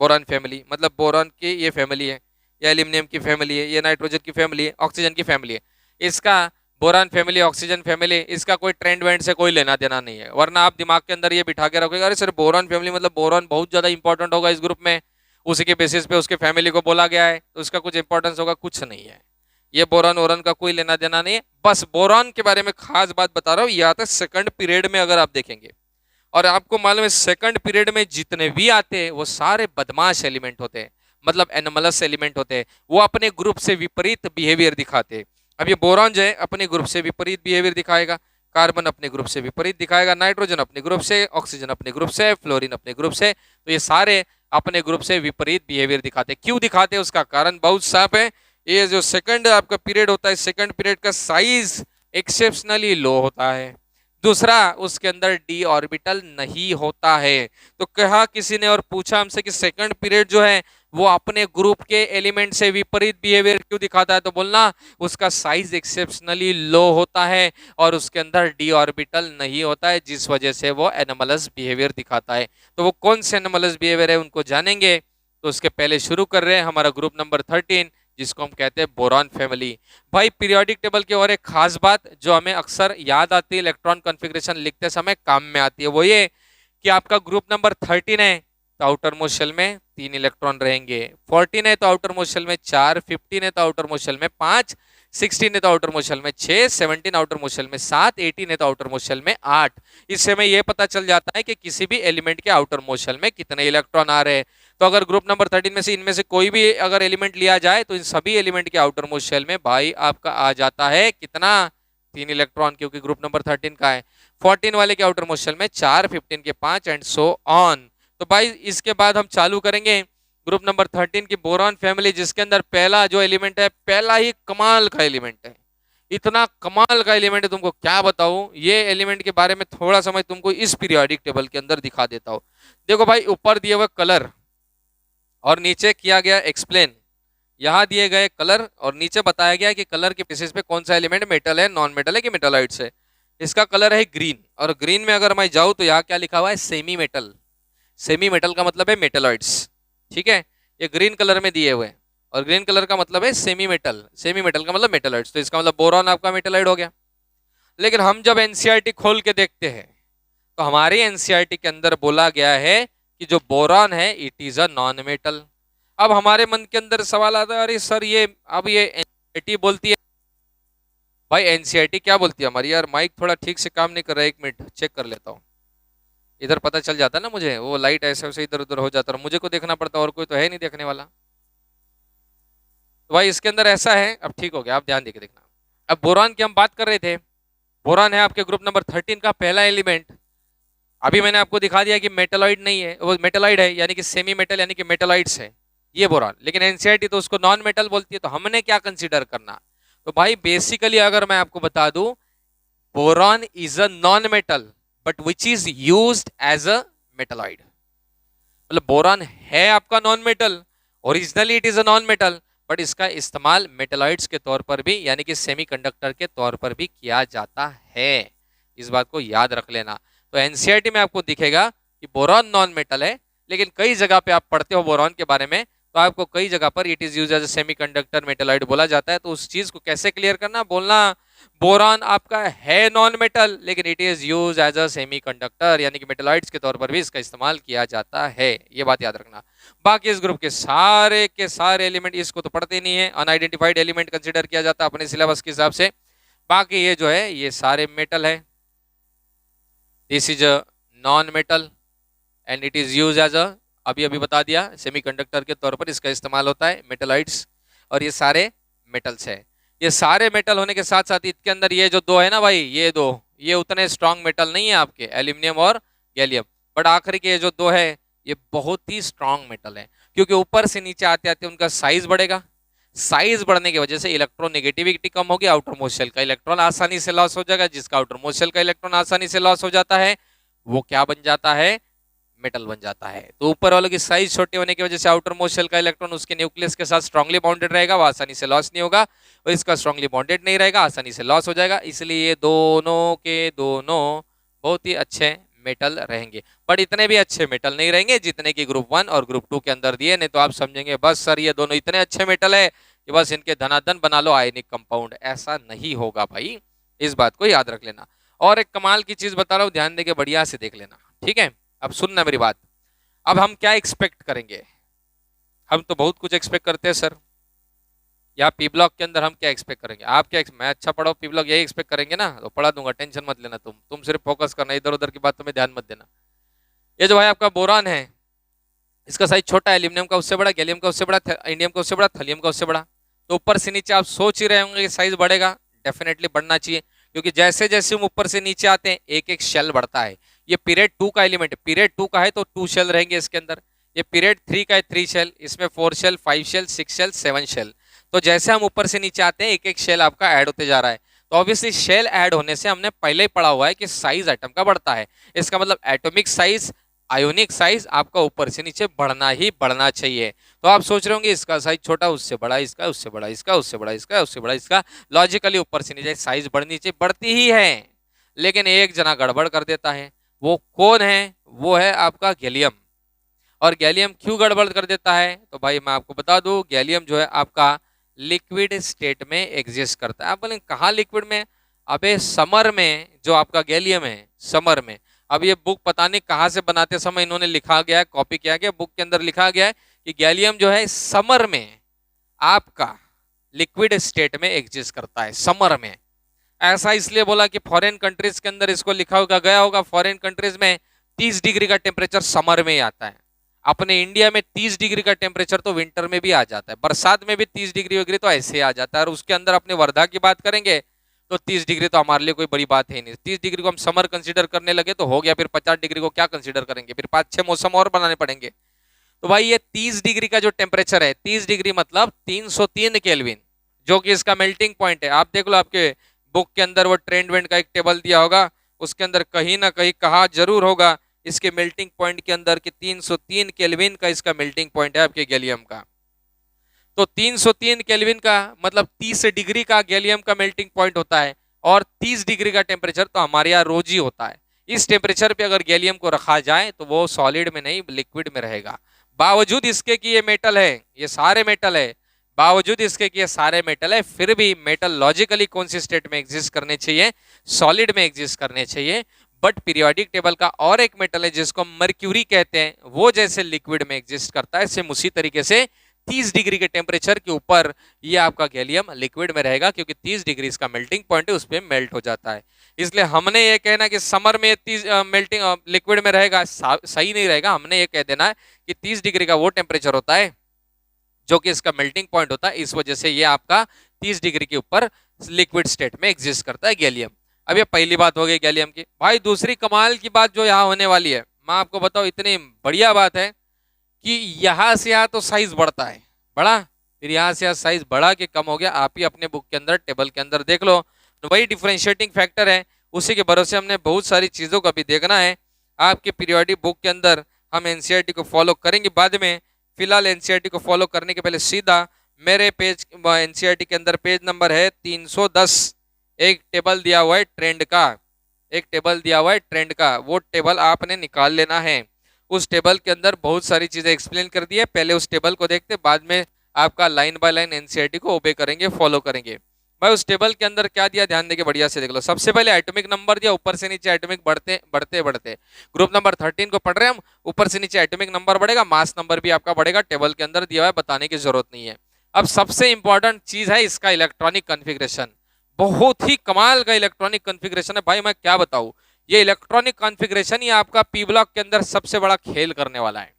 S1: बोरॉन फैमिली। मतलब बोरॉन की ये फैमिली है, ये एल्यूमिनियम की फैमिली है, ये नाइट्रोजन की फैमिली है, ऑक्सीजन की फैमिली है, इसका बोरॉन फैमिली, ऑक्सीजन फैमिली, इसका कोई ट्रेंड वेंड से कोई लेना देना नहीं है। वरना आप दिमाग के अंदर ये बिठा के रखोगे अरे सर बोरॉन फैमिली मतलब बोरॉन बहुत ज्यादा इंपॉर्टेंट होगा इस ग्रुप में, उसी के बेसिस पे उसके फैमिली को बोला गया है तो उसका कुछ इंपॉर्टेंस होगा, कुछ नहीं है। ये बोरॉन वोरॉन का कोई लेना देना नहीं है। बस बोरॉन के बारे में खास बात बता रहा हूँ, या तो सेकंड पीरियड में अगर आप देखेंगे, और आपको मालूम है सेकंड पीरियड में जितने भी आते हैं वो सारे बदमाश एलिमेंट होते हैं, मतलब एनोमलस एलिमेंट होते हैं, वो अपने ग्रुप से विपरीत बिहेवियर दिखाते हैं। अब ये बोरॉन जो है अपने ग्रुप से विपरीत बिहेवियर दिखाएगा, कार्बन अपने ग्रुप से विपरीत दिखाएगा, नाइट्रोजन अपने ग्रुप से, ऑक्सीजन अपने ग्रुप से, फ्लोरीन अपने ग्रुप से, तो ये सारे अपने ग्रुप से विपरीत बिहेवियर दिखाते। क्यों दिखाते हैं उसका कारण बहुत साफ है। ये जो सेकंड आपका पीरियड होता है, सेकंड पीरियड का साइज एक्सेप्शनली लो होता है। दूसरा, उसके अंदर डी ऑर्बिटल नहीं होता है। तो कहा किसी ने और पूछा हमसे कि सेकंड पीरियड जो है वो अपने ग्रुप के एलिमेंट से विपरीत बिहेवियर क्यों दिखाता है, तो बोलना उसका साइज एक्सेप्शनली लो होता है और उसके अंदर डी ऑर्बिटल नहीं होता है, जिस वजह से वो एनोमलस बिहेवियर दिखाता है। तो वो कौन से एनोमलस बिहेवियर है उनको जानेंगे। तो उसके पहले शुरू कर रहे हैं हमारा ग्रुप नंबर 13, जिसको हम कहते हैं बोरॉन फैमिली। भाई पीरियोडिक टेबल की और एक खास बात जो हमें अक्सर याद आती है इलेक्ट्रॉन कॉन्फ़िगरेशन लिखते समय काम में आती है, वो ये कि आपका ग्रुप नंबर 13 है तो आउटर मोस्ट शेल में 3 इलेक्ट्रॉन रहेंगे, 14 है तो आउटर मोस्ट शेल में 4, 15 है तो आउटर मोस्ट शेल में 5, 16 है तो आउटर मोस्ट शेल में 6, 17 आउटर मोस्ट शेल में 7, 18 है तो आउटर मोस्ट शेल में 8। इससे हमें यह पता चल जाता है कि किसी भी एलिमेंट के आउटर मोस्ट शेल में कितने इलेक्ट्रॉन आ रहे हैं। तो अगर ग्रुप नंबर 13 में से इनमें से कोई भी अगर एलिमेंट लिया जाए तो इन सभी एलिमेंट के आउटर मोस्ट शेल में भाई आपका आ जाता है कितना, 3 इलेक्ट्रॉन क्योंकि ग्रुप नंबर 13 का है। 14 वाले के आउटर मोस्ट शेल में 4, 15 के 5 एंड सो ऑन। तो भाई इसके बाद हम चालू करेंगे ग्रुप नंबर 13 की बोरॉन फैमिली, जिसके अंदर पहला जो एलिमेंट है, पहला ही कमाल का एलिमेंट है। इतना कमाल का एलिमेंट है, तुमको क्या बताऊं। ये एलिमेंट के बारे में थोड़ा सा मैं तुमको इस पीरियोडिक टेबल के अंदर दिखा देता हूं। देखो भाई, ऊपर दिए हुए कलर और नीचे किया गया एक्सप्लेन। यहाँ दिए गए कलर और नीचे बताया गया कि कलर के बेसिस पे कौन सा एलिमेंट मेटल है, नॉन मेटल है कि मेटालॉइड्स है। इसका कलर है ग्रीन, और ग्रीन में अगर मैं जाऊं तो यहाँ क्या लिखा हुआ है, सेमी मेटल। सेमी मेटल का मतलब है मेटालॉइड्स, ठीक है। ये ग्रीन कलर में दिए हुए हैं, और ग्रीन कलर का मतलब है सेमी मेटल। सेमी मेटल का मतलब मेटालॉइड्स, तो इसका मतलब बोरॉन आपका मेटालॉइड हो गया। लेकिन हम जब एनसीईआरटी खोल के देखते हैं तो हमारी एनसीईआरटी के अंदर बोला गया है कि जो बोरॉन है it is a non metal. अब हमारे मन के अंदर सवाल आता है, अरे सर ये अब ये एनसीईआरटी बोलती है। भाई एनसीईआरटी क्या बोलती है हमारी, यार माइक थोड़ा ठीक से काम नहीं कर रहा है, 1 मिनट चेक कर लेता हूँ। इधर पता चल जाता ना मुझे, वो लाइट ऐसे वैसे इधर उधर हो जाता है, मुझे को देखना पड़ता, और कोई तो है नहीं देखने वाला। तो भाई इसके अंदर ऐसा है, अब ठीक हो गया, आप ध्यान देके देखना। अब बोरॉन की हम बात कर रहे थे, बोरॉन है आपके ग्रुप नंबर 13 का पहला एलिमेंट। अभी मैंने आपको दिखा दिया कि मेटालॉइड नहीं है, वो मेटालॉइड है, यानी कि सेमी मेटल यानी कि मेटालॉइड्स है ये बोरॉन। लेकिन एनसीईआरटी तो उसको नॉन मेटल बोलती है, तो हमने क्या कंसीडर करना। तो भाई बेसिकली अगर मैं आपको बता दूं, boron is a non metal but which is used as a metalloid. मतलब बोरॉन है आपका non metal, originally it is a non metal, but इसका इस्तेमाल मेटालॉइड्स के तौर पर भी यानी कि सेमीकंडक्टर के तौर पर भी किया जाता है। इस बात को याद रख लेना। तो एनसीईआरटी में आपको दिखेगा कि बोरॉन नॉन मेटल है, लेकिन कई जगह पे आप पढ़ते हो बोरॉन के बारे में, तो आपको कई जगह पर it is use as a semiconductor metalloid बोला जाता है। तो उस चीज को कैसे क्लियर करना, बोलना बोरॉन आपका है नॉन मेटल लेकिन it is use as a semiconductor, यानी कि मेटालॉइड्स के तौर पर भी इसका इस्तेमाल किया जाता है। ये बात याद रखना। बाकी इस ग्रुप के सारे एलिमेंट, इसको तो पढ़ते नहीं है, अनआइडेंटिफाइड एलिमेंट कंसिडर किया जाता है अपने सिलेबस के हिसाब से। बाकी ये जो है ये सारे मेटल है। This is a non metal and it is use as a, अभी अभी बता दिया, सेमीकंडक्टर के तौर पर इसका इस्तेमाल होता है, मेटालॉइड्स। और ये सारे मेटल्स है। ये सारे मेटल होने के साथ साथ इसके अंदर ये जो दो है ना भाई, ये दो, ये उतने स्ट्रांग मेटल नहीं है आपके, एल्यूमिनियम और गैलियम। बट आखिर के ये जो दो है ये बहुत ही स्ट्रांग मेटल है, क्योंकि ऊपर से नीचे आते आते उनका साइज बढ़ेगा। साइज बढ़ने की वजह से इलेक्ट्रोनेगेटिविटी कम होगी, आउटर मोस्ट शेल का इलेक्ट्रॉन आसानी से लॉस हो जाएगा। जिसका आउटर मोस्ट शेल का इलेक्ट्रॉन आसानी से लॉस हो जाता है वो क्या बन जाता है, मेटल बन जाता है। तो ऊपर वालों की साइज छोटी होने की वजह से आउटर मोस्ट शेल का इलेक्ट्रॉन उसके न्यूक्लियस के साथ स्ट्रांगली बॉन्डेड रहेगा, वो आसानी से लॉस नहीं होगा, और इसका स्ट्रांगली बॉन्डेड नहीं रहेगा, आसानी से लॉस हो जाएगा। इसलिए ये दोनों के दोनों बहुत ही अच्छे मेटल रहेंगे, बट इतने भी अच्छे मेटल नहीं रहेंगे जितने कि ग्रुप 1 और ग्रुप 2 के अंदर दिए। नहीं तो आप समझेंगे बस सर ये दोनों इतने अच्छे मेटल है कि बस इनके धनाधन बना लो आयनिक कंपाउंड। ऐसा नहीं होगा भाई, इस बात को याद रख लेना। और एक कमाल की चीज बता रहा हूं, ध्यान देके बढ़िया से देख लेना, ठीक है। अब सुनना मेरी बात। अब हम क्या एक्सपेक्ट करेंगे, हम तो बहुत कुछ एक्सपेक्ट करते हैं सर। यहाँ पी ब्लॉक के अंदर हम क्या एक्सपेक्ट करेंगे, आप क्या मैं अच्छा पढ़ाओ पी ब्लॉक यही एक्सपेक्ट करेंगे ना, तो पढ़ा दूंगा, टेंशन मत लेना। तुम सिर्फ फोकस करना, इधर उधर की बात में ध्यान मत देना। ये जो भाई आपका बोरान है, इसका साइज छोटा है, एल्यूमिनियम का उससे बड़ा, गैलियम का उससे बड़ा, इंडियम का उससे बड़ा, थलियम का उससे बड़ा। तो ऊपर से नीचे आप सोच ही रहे होंगे कि साइज बढ़ेगा, डेफिनेटली बढ़ना चाहिए, क्योंकि जैसे जैसे हम ऊपर से नीचे आते हैं एक एक शेल बढ़ता है। ये पीरियड 2 का एलिमेंट है, पीरियड 2 का है तो 2 शेल रहेंगे इसके अंदर। ये पीरियड 3 का है 3 शेल, इसमें 4 शेल, 5 शेल, 6 शेल, 7 शेल। तो जैसे हम ऊपर से नीचे आते हैं एक एक शेल आपका ऐड होते जा रहा है। तो ऑब्वियसली शेल ऐड होने से हमने पहले ही पढ़ा हुआ है कि साइज एटम का बढ़ता है। इसका मतलब एटॉमिक साइज, आयोनिक साइज आपका ऊपर से नीचे बढ़ना ही बढ़ना चाहिए। तो आप सोच रहे होंगे इसका साइज छोटा, उससे बड़ा, इसका उससे बड़ा, इसका उससे बड़ा, इसका उससे बड़ा, इसका लॉजिकली ऊपर से नीचे साइज बढ़नी चाहिए, बढ़ती ही है। लेकिन एक जना गड़बड़ कर देता है, वो कौन है, वो है आपका गैलियम। और गैलियम क्यों गड़बड़ कर देता है, तो भाई मैं आपको बता दूं, गैलियम जो है आपका लिक्विड स्टेट में एग्जिस्ट करता है। आप बोलेंगे कहाँ लिक्विड में, अबे समर में जो आपका गैलियम है, समर में। अब ये बुक पता नहीं कहाँ से बनाते समय इन्होंने लिखा गया है, कॉपी किया गया, बुक के अंदर लिखा गया है कि गैलियम जो है समर में आपका लिक्विड स्टेट में एग्जिस्ट करता है, समर में। ऐसा इसलिए बोला कि फॉरेन कंट्रीज के अंदर इसको लिखा होगा, गया होगा, फॉरेन कंट्रीज में 30 डिग्री का टेम्परेचर समर में ही आता है। अपने इंडिया में 30 डिग्री का टेम्परेचर तो विंटर में भी आ जाता है, बरसात में भी 30 डिग्री वगैरह तो ऐसे आ जाता है। और उसके अंदर अपने वर्धा की बात करेंगे, तो 30 डिग्री तो हमारे लिए कोई बड़ी बात है नहीं। 30 डिग्री को हम समर कंसीडर करने लगे तो हो गया, फिर 50 डिग्री को क्या कंसीडर करेंगे, फिर 5-6 मौसम और बनाने पड़ेंगे। तो भाई ये 30 डिग्री का जो टेम्परेचर है, 30 डिग्री मतलब 303 केल्विन, जो कि इसका मेल्टिंग पॉइंट है। आप देख लो, आपके बुक के अंदर वो ट्रेंड वेंड का एक टेबल दिया होगा, उसके अंदर कहीं ना कहीं कहा जरूर होगा इसके मेल्टिंग पॉइंट के अंदर कि 303 केल्विन का इसका मेल्टिंग पॉइंट है आपके गैलियम का। तो 303 केल्विन का मतलब 30 डिग्री का गैलियम का मेल्टिंग पॉइंट होता है, और 30 डिग्री का टेम्परेचर तो हमारे यहाँ रोज ही होता है। इस टेम्परेचर पे अगर गैलियम को रखा जाए तो वो सॉलिड में नहीं लिक्विड में रहेगा। बावजूद इसके कि ये मेटल है, ये सारे मेटल है, बावजूद इसके कि ये सारे मेटल है, फिर भी मेटल लॉजिकली कौन सी स्टेट में एग्जिस्ट करने चाहिए, सॉलिड में एग्जिस्ट करने चाहिए। बट पीरियोडिक टेबल का और एक मेटल है जिसको मर्क्यूरी कहते हैं, वो जैसे लिक्विड में एग्जिस्ट करता है, सेम उसी तरीके से 30 डिग्री के टेम्परेचर के ऊपर ये आपका गैलियम लिक्विड में रहेगा, क्योंकि 30 डिग्री इसका मेल्टिंग पॉइंट है, उस पर मेल्ट हो जाता है। इसलिए हमने ये कहना कि समर में 30 मेल्टिंग लिक्विड में रहेगा, सही नहीं रहेगा। हमने ये कह देना है कि 30 डिग्री का वो टेम्परेचर होता है जो कि इसका मेल्टिंग पॉइंट होता है, इस वजह से ये आपका 30 डिग्री के ऊपर लिक्विड स्टेट में एग्जिस्ट करता है गैलियम। अब ये पहली बात हो गई गैलियम की। भाई दूसरी कमाल की बात जो यहाँ होने वाली है, मैं आपको बताऊं, इतनी बढ़िया बात है कि यहाँ से यहाँ तो साइज बढ़ता है, बड़ा, फिर यहाँ से यहाँ साइज बढ़ा के कम हो गया। आप ही अपने बुक के अंदर टेबल के अंदर देख लो, तो वही डिफरेंशिएटिंग फैक्टर है, उसी के भरोसे हमने बहुत सारी चीज़ों का भी देखना है। आपके पीरियोडिक बुक के अंदर हम एनसीईआरटी को फॉलो करेंगे बाद में, फिलहाल एनसीईआरटी को फॉलो करने के पहले सीधा मेरे पेज एनसीईआरटी के अंदर पेज नंबर है 310, एक टेबल दिया हुआ है ट्रेंड का, एक टेबल दिया हुआ है ट्रेंड का, वो टेबल आपने निकाल लेना है। उस टेबल के अंदर बहुत सारी चीजें एक्सप्लेन कर दी है, पहले उस टेबल को देखते, बाद में आपका लाइन बाय लाइन एनसीईआरटी को ओबे करेंगे, फॉलो करेंगे। भाई उस टेबल के अंदर क्या दिया, ध्यान देके बढ़िया से देख लो। सबसे पहले एटॉमिक नंबर दिया, ऊपर से नीचे एटॉमिक बढ़ते बढ़ते बढ़ते, ग्रुप नंबर 13 को पढ़ रहे हैं हम, ऊपर से नीचे एटॉमिक नंबर बढ़ेगा, मास नंबर भी आपका बढ़ेगा, टेबल के अंदर दिया हुआ है, बताने की जरूरत नहीं है। अब सबसे इंपॉर्टेंट चीज है इसका इलेक्ट्रॉनिक कॉन्फ़िगरेशन। बहुत ही कमाल का इलेक्ट्रॉनिक कॉन्फ़िगरेशन है भाई, मैं क्या बताऊं। ये इलेक्ट्रॉनिक कॉन्फ़िगरेशन ही आपका पी ब्लॉक के अंदर सबसे बड़ा खेल करने वाला है।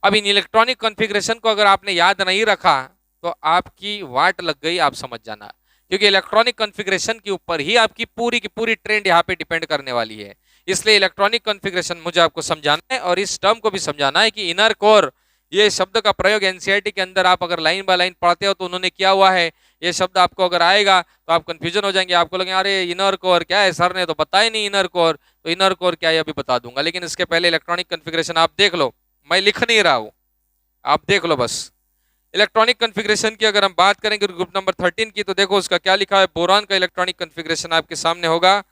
S1: अब इन इलेक्ट्रॉनिक कॉन्फ़िगरेशन को अगर आपने याद नहीं रखा तो आपकी वाट लग गई, आप समझ जाना, क्योंकि इलेक्ट्रॉनिक कॉन्फ़िगरेशन के ऊपर ही आपकी पूरी की पूरी ट्रेंड यहाँ पे डिपेंड करने वाली है। इसलिए इलेक्ट्रॉनिक कॉन्फ़िगरेशन मुझे आपको समझाना है, और इस टर्म को भी समझाना है कि इनर कोर, ये शब्द का प्रयोग एनसीईआरटी के अंदर आप अगर लाइन बाय लाइन पढ़ते हो तो उन्होंने किया हुआ है, ये शब्द आपको अगर आएगा तो आप कंफ्यूजन हो जाएंगे, आपको लगेगा अरे इनर कोर क्या है, सर ने तो बताया नहीं इनर कोर, तो इनर कोर क्या है अभी बता दूंगा। लेकिन इसके पहले इलेक्ट्रॉनिक कॉन्फ़िगरेशन आप देख लो, मैं लिख नहीं रहा हूं, आप देख लो बस। इलेक्ट्रॉनिक कॉन्फ़िगरेशन की अगर हम बात करेंगे ग्रुप नंबर 13 की, तो देखो उसका क्या लिखा है, बोरान का इलेक्ट्रॉनिक कॉन्फ़िगरेशन आपके सामने होगा,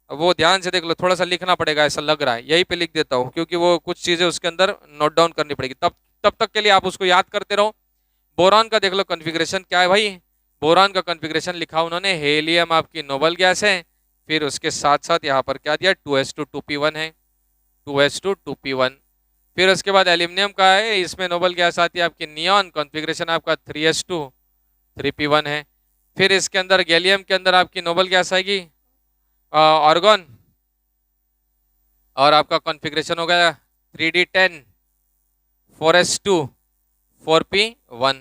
S1: वो ध्यान से देख लो, थोड़ा सा लिखना पड़ेगा ऐसा लग रहा है, यहीं पे लिख देता हूँ क्योंकि वो कुछ चीजें उसके अंदर नोट डाउन करनी पड़ेगी, तब तक के लिए आप उसको याद करते रहो। बोरान का देख लो कॉन्फ़िगरेशन क्या है भाई, बोरान का कॉन्फ़िगरेशन लिखा उन्होंने, हेलियम आपकी नोबल गैस है, फिर उसके साथ साथ यहाँ पर क्या दिया, 2s2 2p1 है, 2s2 2p1। फिर उसके बाद एल्यूमिनियम का है, इसमें नोबल गैस आती है आपकी नियॉन, कॉन्फ़िगरेशन आपका 3s2 3p1 है। फिर इसके अंदर गैलियम के अंदर आपकी नोबल गैस आएगी आर्गन, और आपका कॉन्फ़िगरेशन हो गया 3d10 4s2 4p1।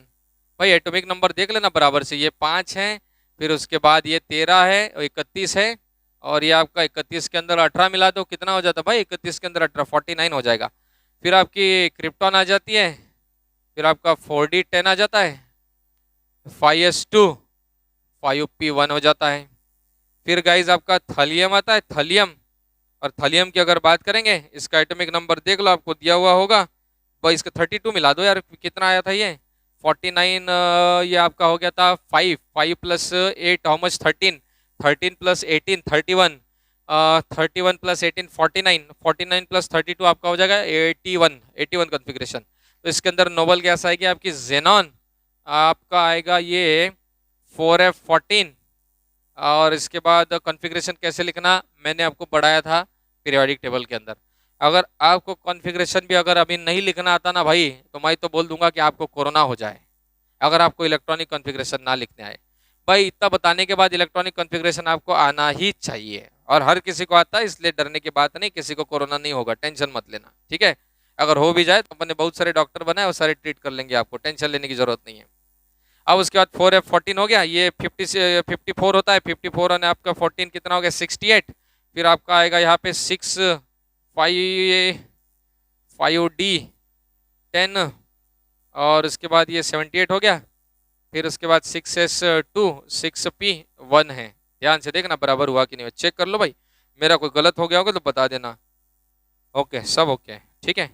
S1: भाई एटॉमिक नंबर देख लेना बराबर से, ये 5 है, फिर उसके बाद ये 13 है और 31 है, और ये आपका 31 के अंदर 18 मिला दो, कितना हो जाता है भाई 31 के अंदर 18, 49 हो जाएगा। फिर आपकी क्रिप्टॉन आ जाती है, फिर आपका 4d10 आ जाता है, 5s2 5p1 हो जाता है। फिर गाइज आपका थलियम आता है, थलियम, और थलियम की अगर बात करेंगे इसका एटॉमिक नंबर देख लो, आपको दिया हुआ होगा, भाई इसका 32 मिला दो यार, कितना आया था ये 49, ये आपका हो गया था 5 5 plus 8 how much 13 13 plus 18 31 31 plus 18 49 49 plus 32 आपका हो जाएगा 81 81 कॉन्फ़िगरेशन। तो इसके अंदर नोबल गैस आएगी आपकी जेनॉन, आपका आएगा ये 4f14, और इसके बाद कॉन्फ़िगरेशन कैसे लिखना मैंने आपको पढ़ाया था पीरियोडिक टेबल के अंदर। अगर आपको कॉन्फ़िगरेशन भी अगर अभी नहीं लिखना आता ना भाई, तो मैं तो बोल दूंगा कि आपको कोरोना हो जाए अगर आपको इलेक्ट्रॉनिक कॉन्फ़िगरेशन ना लिखने आए। भाई इतना बताने के बाद इलेक्ट्रॉनिक कॉन्फ़िगरेशन आपको आना ही चाहिए, और हर किसी को आता है, इसलिए डरने की बात नहीं, किसी को कोरोना नहीं होगा, टेंशन मत लेना, ठीक है। अगर हो भी जाए तो अपने बहुत सारे डॉक्टर बनाए और सारे ट्रीट कर लेंगे, आपको टेंशन लेने की जरूरत नहीं है। अब उसके बाद 4f14 हो गया, ये 50 से 54 होता है, 54 और आपका 14 कितना हो गया 68। फिर आपका आएगा यहाँ पे 5D 10 और उसके बाद ये 78 हो गया। फिर उसके बाद 6s2 6p1 है। ध्यान से देखना बराबर हुआ कि नहीं, चेक कर लो भाई, मेरा कोई गलत हो गया होगा तो बता देना। ओके, सब ओके, ठीक है।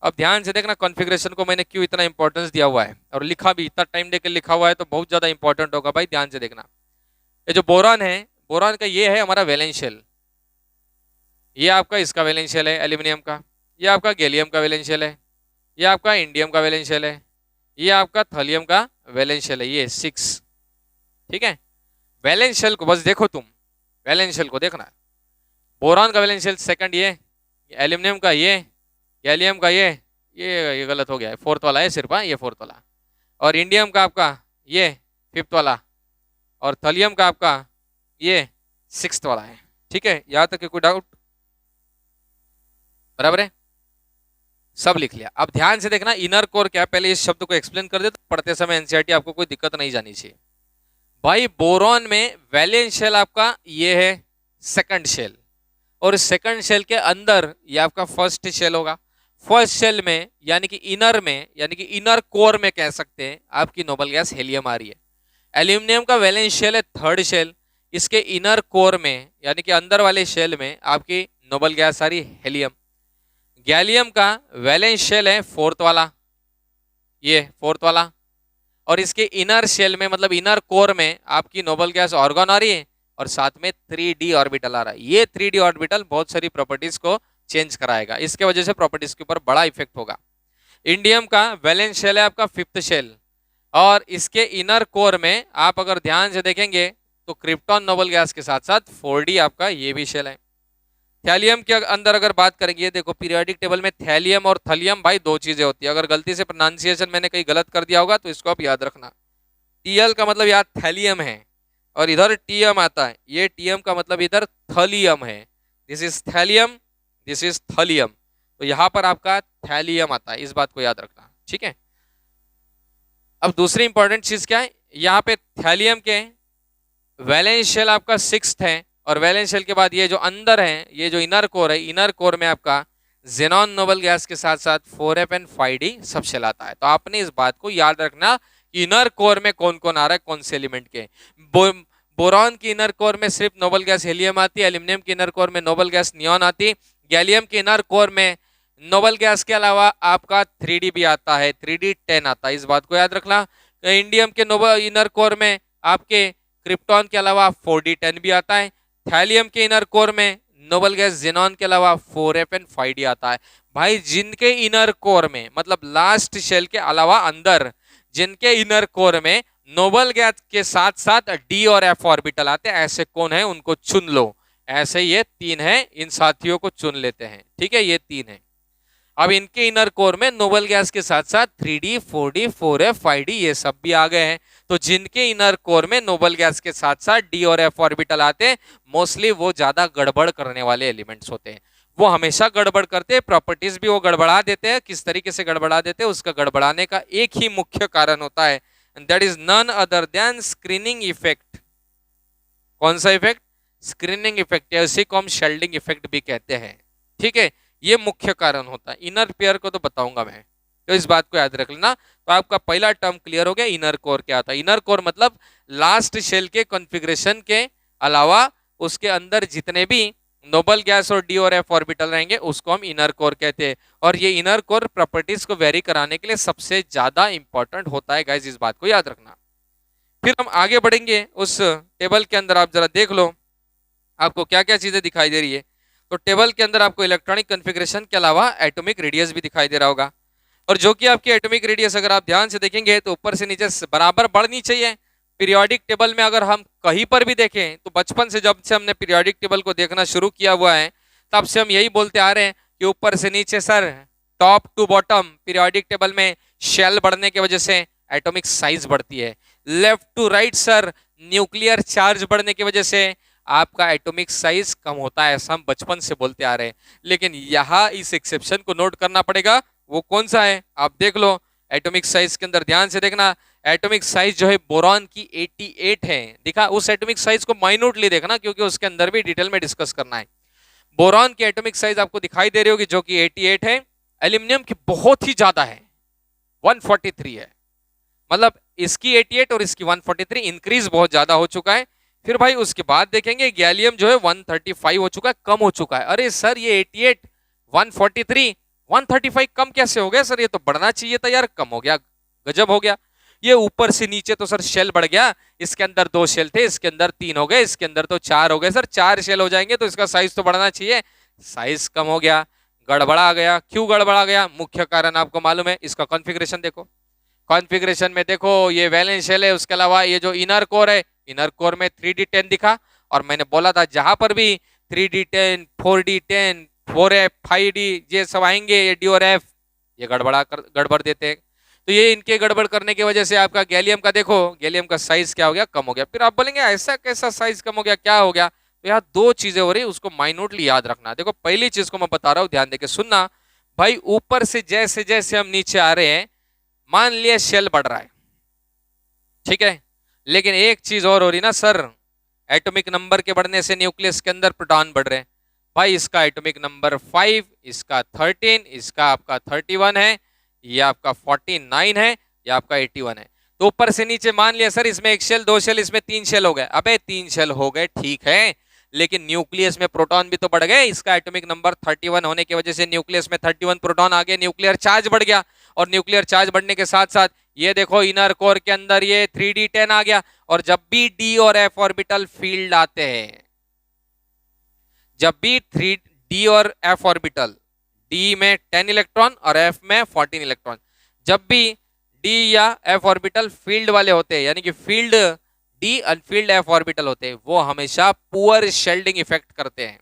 S1: अब ध्यान से देखना कॉन्फ़िगरेशन को मैंने क्यों इतना इंपॉर्टेंस दिया हुआ है और लिखा भी इतना टाइम देकर लिखा हुआ है, तो बहुत ज्यादा इंपॉर्टेंट होगा भाई, ध्यान से देखना। ये जो बोरान है, बोरान का ये है हमारा वैलेंस शेल, ये आपका इसका वैलेंस शेल है एल्यूमिनियम का, ये आपका गैलियम का वैलेंस शेल है, ये आपका इंडियम का वैलेंस शेल है, ये आपका थलियम का वैलेंस शेल है, ये 6, ठीक है। वैलेंस शेल को बस देखो तुम, वैलेंस शेल को देखना, बोरान का वैलेंस शेल सेकंड ये, एल्यूमिनियम का ये, गैलियम का ये गलत हो गया है, 4th वाला है सिर्फ, ये 4th वाला, और इंडियम का आपका ये 5th वाला, और थलियम का आपका ये 6th वाला है, ठीक है। यहाँ तक कोई डाउट? बराबर है, सब लिख लिया। अब ध्यान से देखना इनर कोर क्या, पहले इस शब्द को एक्सप्लेन कर दे तो पढ़ते समय एनसीईआरटी आपको कोई दिक्कत नहीं जानी चाहिए। भाई बोरॉन में वैलेंस शेल आपका ये है सेकंड शेल, और सेकंड शेल के अंदर ये आपका फर्स्ट शेल होगा। फर्स्ट शेल में यानी कि इनर में, यानी कि इनर कोर में कह सकते हैं आपकी नोबल गैस हेलियम आ रही है। एल्यूमिनियम का वैलेंस शेल है थर्ड शेल, इसके इनर कोर में यानी कि अंदर वाले शेल में आपकी नोबल गैस आ रही है हेलियम। गैलियम का वैलेंस शेल है 4th वाला, ये 4th वाला, और इसके इनर शेल में मतलब इनर कोर में आपकी नोबल गैस ऑर्गन आ रही है, और साथ में 3d ऑर्बिटल आ रहा है। ये 3d ऑर्बिटल बहुत सारी प्रॉपर्टीज को चेंज कराएगा, इसके वजह से प्रॉपर्टीज के ऊपर बड़ा इफेक्ट होगा। इंडियम का वैलेंस शेल है आपका 5th शेल, और इसके इनर कोर में आप अगर ध्यान से देखेंगे तो क्रिप्टॉन नोबल गैस के साथ साथ 4d आपका ये भी शेल है। थैलियम के अंदर अगर बात करेंगे, देखो पीरियोडिक टेबल में थैलियम और थलियम भाई दो चीजें होती है, अगर गलती से प्रोनाउंसिएशन मैंने कहीं गलत कर दिया होगा तो इसको आप याद रखना। टीएल का मतलब यार थैलियम है, और इधर टीएम आता है, ये टीएम का मतलब इधर थलियम है। This is thallium, this is thallium, तो यहाँ पर आपका थैलियम आता है, इस बात को याद रखना, ठीक है। अब दूसरी इंपॉर्टेंट चीज क्या है, यहाँ पे थैलियम के वैलेंस शेल आपका 6th है, और वैलेंस शेल के बाद ये जो अंदर है, ये जो इनर कोर है, इनर कोर में आपका जेनॉन नोबल गैस के साथ साथ 4f एंड 5d सब शेल आता है। तो आपने इस बात को याद रखना कि इनर कोर में कौन कौन आ रहा है, कौन से एलिमेंट के। बोरॉन की इनर कोर में सिर्फ नोबल गैस हेलियम आती है, एल्यूमिनियम की इनर कोर में नोबल गैस नियॉन आती, गैलियम की इनर कोर में नोबल गैस के अलावा आपका 3d भी आता है, 3d10 आता है, इस बात को याद रखना। इंडियम के नोबल इनर कोर में आपके क्रिप्टॉन के अलावा 4d10 भी आता है। थैलियम के इनर कोर में नोबल गैस जेनॉन के अलावा 4f एंड 5d आता है। भाई जिनके इनर कोर में मतलब लास्ट शेल के अलावा अंदर जिनके इनर कोर में नोबल गैस के साथ साथ d और f ऑर्बिटल आते हैं, ऐसे कौन है उनको चुन लो। ऐसे ये 3 है, इन साथियों को चुन लेते हैं, ठीक है, ये 3 है। अब इनके इनर कोर में नोबल गैस के साथ साथ 3d 4d 4f 5d ये सब भी आ गए हैं। तो जिनके इनर कोर में नोबल गैस के साथ साथ d और f ऑर्बिटल आते हैं, मोस्टली वो ज्यादा गड़बड़ करने वाले एलिमेंट्स होते हैं। वो हमेशा गड़बड़ करते हैं, प्रॉपर्टीज भी वो गड़बड़ा देते हैं। किस तरीके से गड़बड़ा देते हैं, उसका गड़बड़ाने का एक ही मुख्य कारण होता है, that is none other than screening effect. कौन सा इफेक्ट? स्क्रीनिंग इफेक्ट, इसी को हम शेल्डिंग इफेक्ट भी कहते हैं, ठीक है। ये मुख्य कारण होता है। इनर पेयर को तो बताऊंगा मैं, तो इस बात को याद रख लेना। तो आपका पहला टर्म क्लियर हो गया, इनर कोर क्या होता है। इनर कोर मतलब लास्ट शेल के कॉन्फ़िगरेशन के अलावा उसके अंदर जितने भी नोबल गैस और d और f ऑर्बिटल रहेंगे उसको हम इनर कोर कहते हैं। और ये इनर कोर प्रॉपर्टीज को वेरी कराने के लिए सबसे ज्यादा इंपॉर्टेंट होता है गाइस, इस बात को याद रखना। फिर हम आगे बढ़ेंगे उस टेबल के अंदर, आप जरा देख लो आपको क्या क्या चीजें दिखाई दे रही है। तो टेबल के अंदर आपको इलेक्ट्रॉनिक कॉन्फ़िगरेशन के अलावा एटॉमिक रेडियस भी दिखाई दे रहा होगा, और जो कि आपकी एटॉमिक रेडियस अगर आप ध्यान से देखेंगे तो ऊपर से नीचे बराबर बढ़नी चाहिए। पीरियोडिक टेबल में अगर हम कहीं पर भी देखें तो बचपन से जब से हमने पीरियोडिक टेबल को देखना शुरू किया हुआ है तब से हम यही बोलते आ रहे हैं कि ऊपर से नीचे sir, top to bottom periodic table में शेल बढ़ने की वजह से एटॉमिक साइज बढ़ती है, left to right sir nuclear charge बढ़ने की वजह से आपका एटॉमिक साइज कम होता है, ऐसा हम बचपन से बोलते आ रहे हैं। लेकिन यहाँ इस एक्सेप्शन को नोट करना पड़ेगा, वो कौन सा है आप देख लो। एटॉमिक साइज के अंदर ध्यान से देखना, एटॉमिक साइज जो है बोरॉन की 88 है। दिखा, उस एटॉमिक साइज को माइन्यूटली देखना क्योंकि उसके अंदर भी डिटेल में डिस्कस करना है। बोरॉन की एटॉमिक साइज आपको दिखाई दे रही होगी जो कि 88 है, एल्यूमिनियम की बहुत ही ज्यादा है, 143 है। मतलब इसकी 88 और इसकी 143, इंक्रीज बहुत ज्यादा हो चुका है। फिर भाई उसके बाद देखेंगे गैलियम जो है 135 हो चुका है, कम हो चुका है। अरे सर ये 88, 143, 135 कम कैसे हो गया सर? ये तो बढ़ना चाहिए था यार, कम हो गया, गजब हो गया। ये ऊपर से नीचे तो सर शेल बढ़ गया, इसके अंदर 2 शेल थे, इसके अंदर 3 हो गए, इसके अंदर तो 4 हो गए। सर 4 शेल हो जाएंगे तो इसका साइज तो बढ़ना चाहिए, साइज कम हो गया, गड़बड़ा गया। क्यों गड़बड़ा गया? मुख्य कारण आपको मालूम है, इसका कॉन्फ़िगरेशन देखो। कॉन्फ़िगरेशन में देखो ये वैलेंस शेल है, उसके अलावा ये जो इनर कोर है, इनर कोर में 3d10 दिखा। और मैंने बोला था जहां पर भी 3d10, 4d10, 4f, 5d ये सब आएंगे, ये d और f, ये गड़बड़ देते हैं। तो ये इनके गड़बड़ करने की वजह से आपका गैलियम का देखो, गैलियम का साइज क्या हो गया? कम हो गया। फिर आप बोलेंगे ऐसा कैसा साइज कम हो गया, क्या हो गया? तो यहाँ 2 चीजें हो रही, उसको माइन्यूटली याद रखना। देखो पहली चीज को मैं बता रहा हूँ, ध्यान देके सुनना भाई। ऊपर से जैसे जैसे हम नीचे आ रहे हैं, मान लिया शेल बढ़ रहा है, ठीक है, लेकिन एक चीज और हो रही ना सर, एटॉमिक नंबर के बढ़ने से न्यूक्लियस के अंदर प्रोटॉन बढ़ रहे हैं। भाई इसका एटॉमिक नंबर 5, इसका 13, इसका आपका 31 है, ये आपका 49 है, ये आपका 81 है। तो ऊपर से नीचे मान लिया सर इसमें 1 शेल, 2 शेल, इसमें 3 शेल हो गए। अबे 3 शेल हो गए ठीक है, लेकिन न्यूक्लियस में प्रोटॉन भी तो बढ़ गए। इसका एटॉमिक नंबर 31 होने की वजह से न्यूक्लियस में 31 प्रोटॉन आ गए, न्यूक्लियर चार्ज बढ़ गया। और न्यूक्लियर चार्ज बढ़ने के साथ साथ ये देखो इनर कोर के अंदर ये 3d10 आ गया। और जब भी d और f ऑर्बिटल फील्ड आते हैं, जब भी 3d और f ऑर्बिटल, d में 10 इलेक्ट्रॉन और f में 14 इलेक्ट्रॉन, जब भी d या f ऑर्बिटल फील्ड वाले होते हैं, यानी कि field d unfilled f orbital होते हैं, वो हमेशा पुअर शेल्डिंग इफेक्ट करते हैं।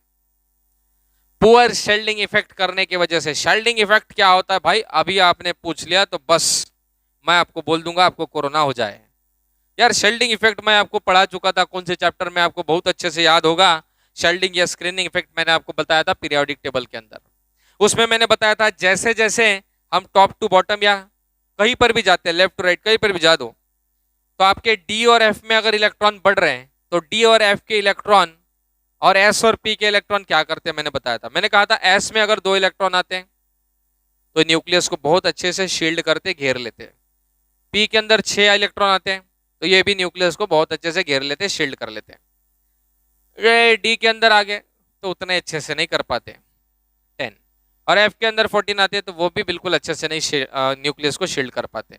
S1: पुअर शेल्डिंग इफेक्ट करने की वजह से, शेल्डिंग इफेक्ट क्या होता है भाई? अभी आपने पूछ लिया तो बस मैं आपको बोल दूंगा, आपको कोरोना हो जाए। यार शेल्डिंग इफेक्ट मैं आपको पढ़ा चुका था, कौन से चैप्टर में आपको बहुत अच्छे से याद होगा। शेल्डिंग या स्क्रीनिंग इफेक्ट मैंने आपको बताया था पीरियोडिक टेबल के अंदर। उसमें मैंने बताया था जैसे जैसे हम टॉप टू बॉटम या कहीं पर भी जाते हैं, लेफ्ट टू राइट कहीं पर भी जा दो, तो आपके डी और एफ में अगर इलेक्ट्रॉन बढ़ रहे हैं तो डी और एफ के इलेक्ट्रॉन और एस और पी के इलेक्ट्रॉन क्या करते हैं? मैंने बताया था, मैंने कहा था एस में अगर 2 इलेक्ट्रॉन आते हैं तो न्यूक्लियस को बहुत अच्छे से शील्ड करते, घेर लेते हैं। पी के अंदर 6 इलेक्ट्रॉन आते हैं तो ये भी न्यूक्लियस को बहुत अच्छे से घेर लेते, शील्ड कर लेते हैं। डी के अंदर आ गए तो उतने अच्छे से नहीं कर पाते, 10, और एफ के अंदर 14 आते हैं तो वो भी बिल्कुल अच्छे से नहीं न्यूक्लियस को शील्ड कर पाते।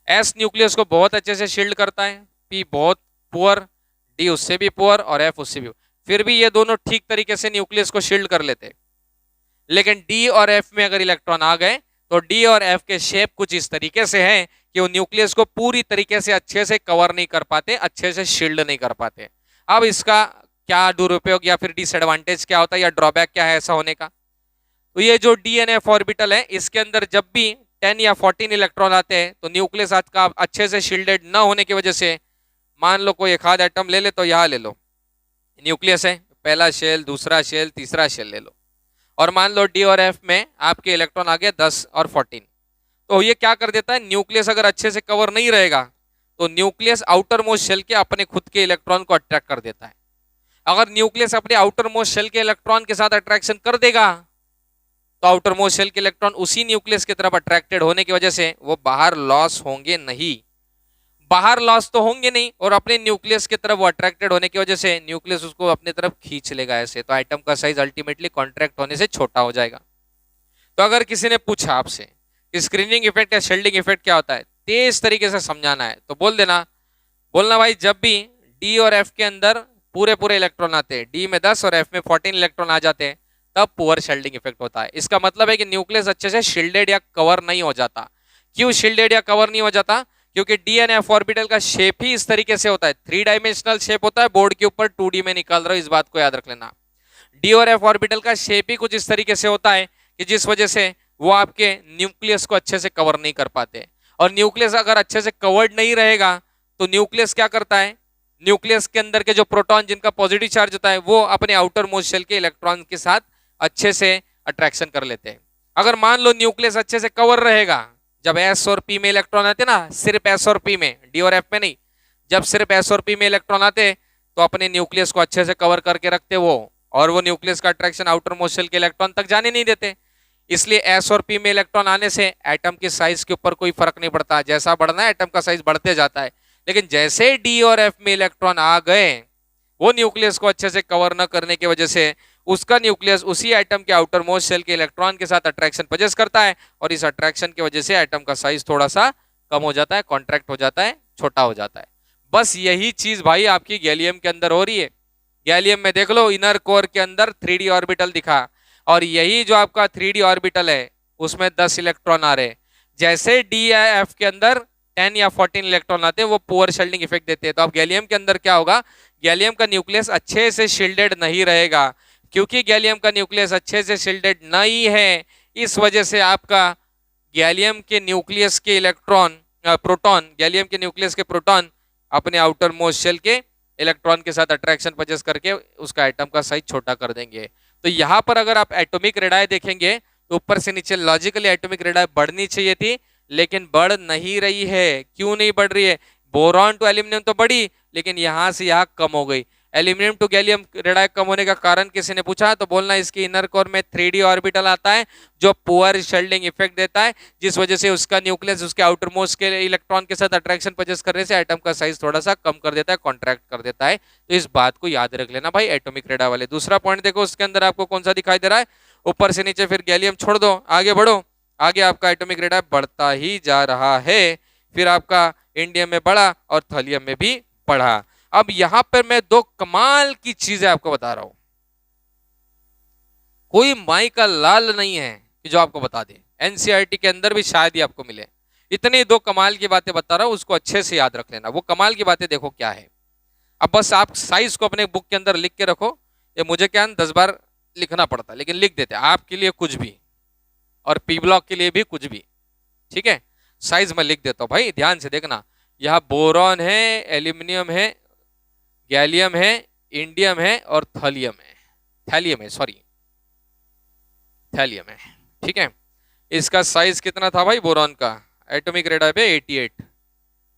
S1: एस न्यूक्लियस को बहुत अच्छे से शील्ड करता है, पी बहुत पुअर, डी उससे भी पुअर और एफ उससे भी। फिर भी ये दोनों ठीक तरीके से न्यूक्लियस को शील्ड कर लेते हैं। लेकिन डी और एफ में अगर इलेक्ट्रॉन आ गए तो डी और एफ के शेप कुछ इस तरीके से हैं कि वो न्यूक्लियस को पूरी तरीके से अच्छे से कवर नहीं कर पाते, अच्छे से शील्ड नहीं कर पाते। अब इसका क्या दुरुपयोग या फिर डिसएडवांटेज क्या होता है या ड्रॉबैक क्या है ऐसा होने का? तो ये जो डी एन एफ ऑर्बिटल है, इसके अंदर जब भी 10 या 14 इलेक्ट्रॉन आते हैं तो न्यूक्लियस आज का अच्छे से शील्डेड न होने की वजह से, मान लो कोई एक आध एटम ले ले, तो यहाँ ले लो न्यूक्लियस है, पहला शेल, दूसरा शेल, तीसरा शेल ले लो, और मान लो डी और एफ में आपके इलेक्ट्रॉन आ गए 10 और 14, तो ये क्या कर देता है, न्यूक्लियस अगर अच्छे से कवर नहीं रहेगा तो न्यूक्लियस आउटर मोस्ट शेल के अपने खुद के इलेक्ट्रॉन को अट्रैक्ट कर देता है। अगर न्यूक्लियस अपने आउटर मोस्ट शेल के इलेक्ट्रॉन के साथ अट्रैक्शन कर देगा तो आउटर मोस्ट शेल के इलेक्ट्रॉन उसी न्यूक्लियस की तरफ अट्रैक्टेड होने की वजह से वो बाहर लॉस होंगे नहीं, बाहर लॉस तो होंगे नहीं, और अपने न्यूक्लियस की तरफ वो अट्रैक्टेड होने की वजह से न्यूक्लियस उसको अपनी तरफ खींच लेगा ऐसे, तो एटम का साइज अल्टीमेटली कॉन्ट्रैक्ट होने से छोटा हो जाएगा। तो अगर किसी ने पूछा आपसे कि स्क्रीनिंग इफेक्ट या शील्डिंग इफेक्ट क्या होता है, तेज तरीके से समझाना है तो बोलना भाई जब भी डी और एफ के अंदर पूरे पूरे इलेक्ट्रॉन आते हैं, डी में 10 और एफ में 14 इलेक्ट्रॉन आ जाते हैं, तब पुअर शील्डिंग इफेक्ट होता है। इसका मतलब है कि न्यूक्लियस अच्छे से शील्डेड या कवर नहीं हो जाता। क्यों शील्डेड या कवर नहीं हो जाता? क्योंकि डी एन एफ ऑर्बिटल का शेप ही इस तरीके से होता है, 3 डायमेंशनल शेप होता है, बोर्ड के ऊपर 2D में निकाल रहा हूं, इस बात को याद रख लेना। डी और एफ ऑर्बिटल का शेप ही कुछ इस तरीके से होता है कि जिस वजह से वो आपके न्यूक्लियस को अच्छे से कवर नहीं कर पाते, और न्यूक्लियस अगर अच्छे से कवर्ड नहीं रहेगा तो न्यूक्लियस क्या करता है, न्यूक्लियस के अंदर के जो प्रोटॉन जिनका पॉजिटिव चार्ज होता है वो अपने आउटर मोस्ट शेल के इलेक्ट्रॉन के साथ अच्छे से अट्रैक्शन कर लेते हैं। अगर मान लो न्यूक्लियस अच्छे से कवर रहेगा, जब एस और पी में इलेक्ट्रॉन आते ना, सिर्फ एस और पी में, डी और एफ में नहीं, जब सिर्फ एस और पी में इलेक्ट्रॉन आते तो अपने न्यूक्लियस को अच्छे से कवर करके रखते वो, और वो न्यूक्लियस का अट्रैक्शन आउटर मोस्ट शेल के इलेक्ट्रॉन तक जाने नहीं देते। इसलिए एस और पी में इलेक्ट्रॉन आने से एटम की साइज के ऊपर कोई फर्क नहीं पड़ता, जैसा बढ़ना है एटम का साइज बढ़ते जाता है। लेकिन जैसे डी और एफ में इलेक्ट्रॉन आ गए, वो न्यूक्लियस को अच्छे से कवर न करने की वजह से उसका न्यूक्लियस उसी एटम के आउटर मोस्ट शेल के इलेक्ट्रॉन के साथ अट्रैक्शन पजेस करता है, और इस अट्रैक्शन की वजह से एटम का साइज थोड़ा सा कम हो जाता है, कॉन्ट्रैक्ट हो जाता है, छोटा हो जाता है। बस यही चीज भाई आपकी गैलियम के अंदर हो रही है। गैलियम में देख लो, इनर कोर के अंदर 3D ऑर्बिटल दिखा, और यही जो आपका 3D ऑर्बिटल है उसमें 10 इलेक्ट्रॉन आ रहे। जैसे डी या एफ के अंदर 10 या 14 इलेक्ट्रॉन आते हैं, वो पुअर शील्डिंग इफेक्ट देते हैं। तो अब गैलियम के अंदर क्या होगा, गैलियम का न्यूक्लियस अच्छे से शील्डेड नहीं रहेगा, क्योंकि गैलियम का न्यूक्लियस अच्छे से शील्डेड नहीं है। इस वजह से आपका गैलियम के न्यूक्लियस के इलेक्ट्रॉन प्रोटॉन, गैलियम के न्यूक्लियस के प्रोटॉन अपने आउटर मोस्ट शेल के इलेक्ट्रॉन के साथ अट्रैक्शन पजेस करके उसका एटम का साइज छोटा कर देंगे। तो यहाँ पर अगर आप एटॉमिक रेडाई देखेंगे तो ऊपर से नीचे लॉजिकली एटॉमिक रेडाई बढ़नी चाहिए थी, लेकिन बढ़ नहीं रही है। क्यों नहीं बढ़ रही है? बोरॉन टू एल्यूमिनियम तो बढ़ी, लेकिन यहां से यहां कम हो गई। एल्यूमिनियम टू गैलियम रेडाई कम होने का कारण किसी ने पूछा तो बोलना इसकी इनर कोर में 3D ऑर्बिटल आता है जो पुअर शील्डिंग इफेक्ट देता है, जिस वजह से उसका न्यूक्लियस उसके आउटर मोस्ट के इलेक्ट्रॉन के साथ अट्रैक्शन पजेस करने से एटम का साइज थोड़ा सा कम कर देता है, कॉन्ट्रैक्ट कर देता है। तो इस बात को याद रख लेना भाई एटॉमिक रेडाई वाले। दूसरा पॉइंट देखो, उसके अंदर आपको कौन सा दिखाई दे रहा है, ऊपर से नीचे फिर गैलियम छोड़ दो, आगे बढ़ो, आगे आपका एटॉमिक रेडाई बढ़ता ही जा रहा है। फिर आपका इंडियम में बढ़ा और थलियम में भी बढ़ा। अब यहां पर मैं दो कमाल की चीजें आपको बता रहा हूं, कोई माई का लाल नहीं है कि जो आपको बता दे, एनसीईआरटी के अंदर भी शायद ही आपको मिले। इतनी दो कमाल की बातें बता रहा हूं, उसको अच्छे से याद रख लेना। वो कमाल की बातें देखो क्या है। अब बस आप साइज को अपने बुक के अंदर लिख के रखो। ये मुझे क्या 10 बार लिखना पड़ता, लेकिन लिख देते आपके लिए कुछ भी, और पी ब्लॉक के लिए भी कुछ भी, ठीक है। साइज में लिख देता हूं भाई, ध्यान से देखना। यह बोरॉन है, एल्यूमिनियम है, गैलियम है, इंडियम है और थलियम है, थैलियम है, सॉरी थैलियम है, ठीक है। इसका साइज कितना था भाई बोरॉन का एटॉमिक रेडाई पे? 88।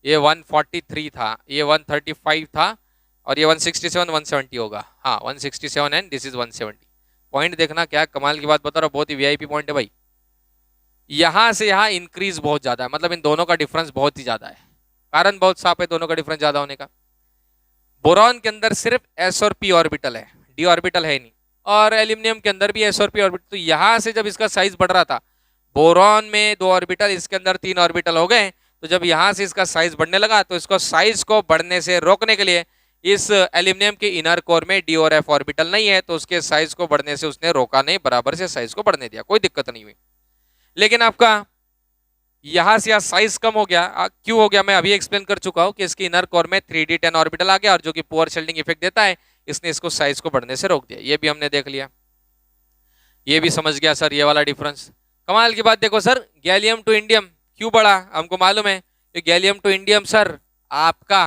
S1: ये 143 था, ये 135 था, और ये 167 170 होगा। हाँ 167 एंड दिस इज 170। पॉइंट देखना, क्या कमाल की बात बता रहा हूँ, बहुत ही वीआईपी पॉइंट है भाई। यहां से यहां इंक्रीज बहुत ज्यादा है, मतलब इन दोनों का डिफरेंस बहुत ही ज्यादा है। कारण बहुत साफ है दोनों का डिफरेंस ज्यादा होने का। बोरॉन के अंदर सिर्फ एस और पी ऑर्बिटल है, डी ऑर्बिटल है नहीं, और एल्यूमिनियम के अंदर भी एस और पी ऑर्बिटल। तो यहां से जब इसका साइज बढ़ रहा था, बोरॉन में 2 ऑर्बिटल, इसके अंदर 3 ऑर्बिटल हो गए, तो जब यहां से इसका साइज बढ़ने लगा तो इसको साइज को बढ़ने से रोकने के लिए इस एल्यूमिनियम के इनर कोर में डी और एफ ऑर्बिटल नहीं है, तो उसके साइज को बढ़ने से उसने रोका नहीं, बराबर से साइज को बढ़ने दिया, कोई दिक्कत नहीं हुई। लेकिन आपका यहां से साइज कम हो गया। क्यों हो गया मैं अभी एक्सप्लेन कर चुका हूं कि इसकी इनर कोर में 3D10 ऑर्बिटल आ गया, और जो कि पुअर शील्डिंग इफेक्ट देता है, इसने इसको साइज को बढ़ने से रोक दिया। ये भी हमने देख लिया, ये भी समझ गया सर ये वाला डिफरेंस। कमाल की बात देखो सर, गैलियम टू इंडियम क्यों बढ़ा? हमको मालूम है कि गैलियम टू इंडियम सर आपका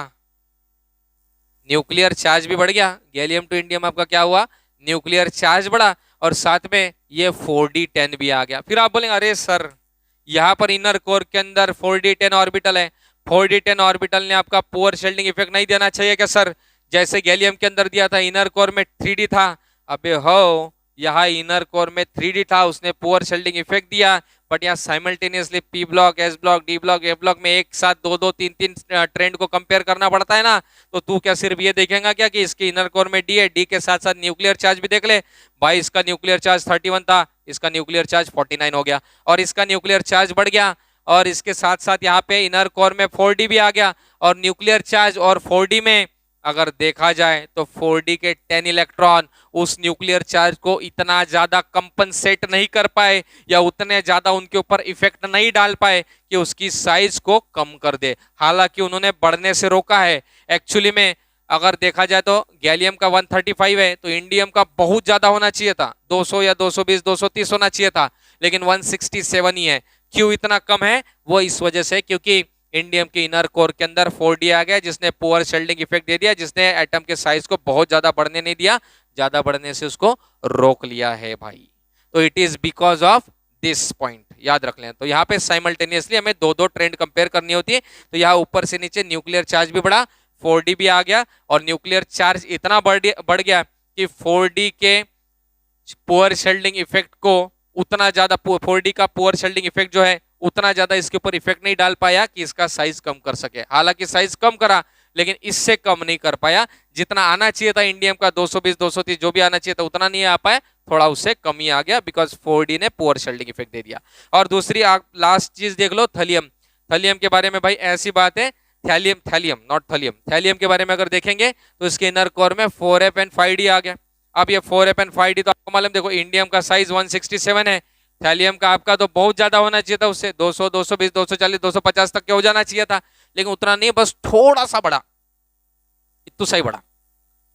S1: न्यूक्लियर चार्ज भी बढ़ गया। गैलियम टू इंडियम आपका क्या हुआ? न्यूक्लियर चार्ज बढ़ा, और साथ में ये 4D10 भी आ गया। फिर आप बोलेंगे अरे सर यहाँ पर इनर कोर के अंदर 4D10 ऑर्बिटल है, 4D10 ऑर्बिटल ने आपका पुअर शील्डिंग इफेक्ट नहीं देना चाहिए क्या सर? जैसे गैलियम के अंदर दिया था, इनर कोर में 3D था। अबे हो, यहाँ इनर कोर में 3D था, उसने पुअर शील्डिंग इफेक्ट दिया, बट यहाँ simultaneously P block, S block, D block, A block में एक साथ 2-2 3-3 ट्रेंड को कंपेयर करना पड़ता है ना। तो तू क्या सिर्फ ये देखेगा क्या कि इसके इनर कोर में डी है, डी के साथ साथ न्यूक्लियर चार्ज भी देख ले। भाई इसका न्यूक्लियर चार्ज 31 था, इसका न्यूक्लियर चार्ज 49 हो गया, और इसका न्यूक्लियर चार्ज बढ़ गया, और इसके साथ साथ यहाँ पे इनर कोर में 4D भी आ गया, और न्यूक्लियर चार्ज और 4D में अगर देखा जाए तो 4D के 10 इलेक्ट्रॉन उस न्यूक्लियर चार्ज को इतना ज्यादा कंपनसेट नहीं कर पाए, या उतने ज्यादा उनके ऊपर इफेक्ट नहीं डाल पाए कि उसकी साइज को कम कर दे। हालांकि उन्होंने बढ़ने से रोका है। एक्चुअली में अगर देखा जाए तो गैलियम का 135 है, तो इंडियम का बहुत ज्यादा होना चाहिए था, 200 या 220 230 होना चाहिए था, लेकिन 167 ही है। क्यों इतना कम है? वो इस वजह से क्योंकि इंडियम के इनर कोर के अंदर 4D आ गया, जिसने पुअर शील्डिंग इफेक्ट दे दिया, जिसने एटम के साइज को बहुत ज्यादा बढ़ने नहीं दिया, ज्यादा बढ़ने से उसको रोक लिया है भाई। तो it is because of this point, याद रख लें। तो यहाँ पे साइमल्टेनियसली हमें दो दो ट्रेंड कंपेयर करनी होती है। तो यहाँ ऊपर से नीचे न्यूक्लियर चार्ज भी बढ़ा, 4D भी आ गया, और न्यूक्लियर चार्ज इतना बढ़ गया कि 4D के पुअर शेल्डिंग इफेक्ट को उतना ज्यादा, 4D का पुअर शेल्डिंग इफेक्ट जो है उतना ज्यादा इसके ऊपर इफेक्ट नहीं डाल पाया कि इसका साइज कम कर सके। हालांकि साइज कम करा, लेकिन इससे कम नहीं कर पाया। जितना आना चाहिए था इंडियम का 220 230 जो भी आना चाहिए था उतना नहीं आ पाया, थोड़ा उससे कम ही आ गया, बिकॉज 4D ने पुअर शेल्डिंग इफेक्ट दे दिया। और दूसरी आप लास्ट चीज देख लो, थलियम। थलियम के बारे में भाई ऐसी बात है, थैलियम, थैलियम नॉट थलियम, थैलियम के बारे में अगर देखेंगे तो इसके इनर कोर में 4F and 5D आ गया। अब ये 4F and 5D तो आपको मालूम, देखो इंडियम का साइज 167 है, थैलियम का आपका तो बहुत ज्यादा होना चाहिए था, उससे 200 220 240 250 तक के हो जाना चाहिए था, लेकिन उतना नहीं, बस थोड़ा सा बढ़ा, इतू सा ही बढ़ा।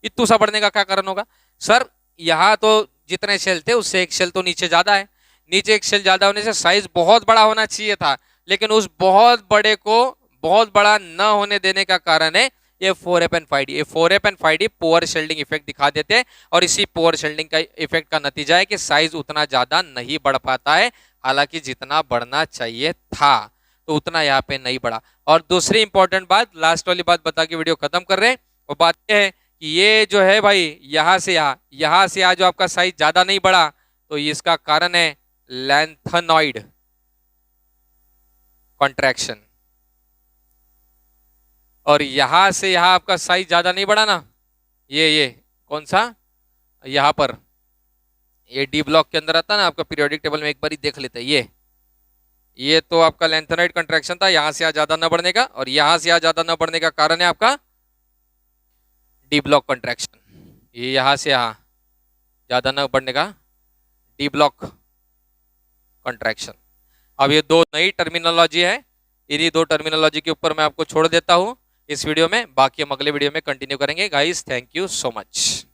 S1: इतू सा बढ़ने का क्या कारण होगा सर? यहाँ तो जितने शेल थे उससे एक शेल तो नीचे ज्यादा है, नीचे एक शेल ज्यादा होने से साइज बहुत बड़ा होना चाहिए था, लेकिन उस बहुत बड़े को बहुत बड़ा न होने देने का कारण है ये 4F and 5D। ये 4F and 5D poor shielding effect दिखा देते हैं, और इसी पुअर शेल्डिंग का इफेक्ट का नतीजा है कि साइज उतना ज्यादा नहीं बढ़ पाता है, हालांकि जितना बढ़ना चाहिए था तो उतना यहाँ पे नहीं बढ़ा। और दूसरी इंपॉर्टेंट बात, लास्ट वाली बात बता के वीडियो खत्म कर रहे हैं, वो बात यह है कि ये जो है भाई यहाँ से यहाँ जो आपका साइज ज्यादा नहीं बढ़ा, तो इसका कारण है लैंथेनॉइड कॉन्ट्रैक्शन। और यहां से यहां आपका साइज ज्यादा नहीं बढ़ा ना, ये कौन सा, यहां पर ये डी ब्लॉक के अंदर आता है ना आपका, पीरियोडिक टेबल में एक बार ही देख लेते हैं। ये तो आपका लैंथेनॉइड कंट्रैक्शन था, यहां से यहां ज्यादा न बढ़ने का, और यहां से यहां ज्यादा न बढ़ने का कारण है आपका डी ब्लॉक कंट्रैक्शन। ये यहां से यहां ज्यादा न बढ़ने का डी ब्लॉक कंट्रैक्शन। अब ये दो नई टर्मिनोलॉजी है, इन्हीं दो टर्मिनोलॉजी के ऊपर मैं आपको छोड़ देता हूं इस वीडियो में, बाकी हम अगले वीडियो में कंटिन्यू करेंगे। Guys thank you so much.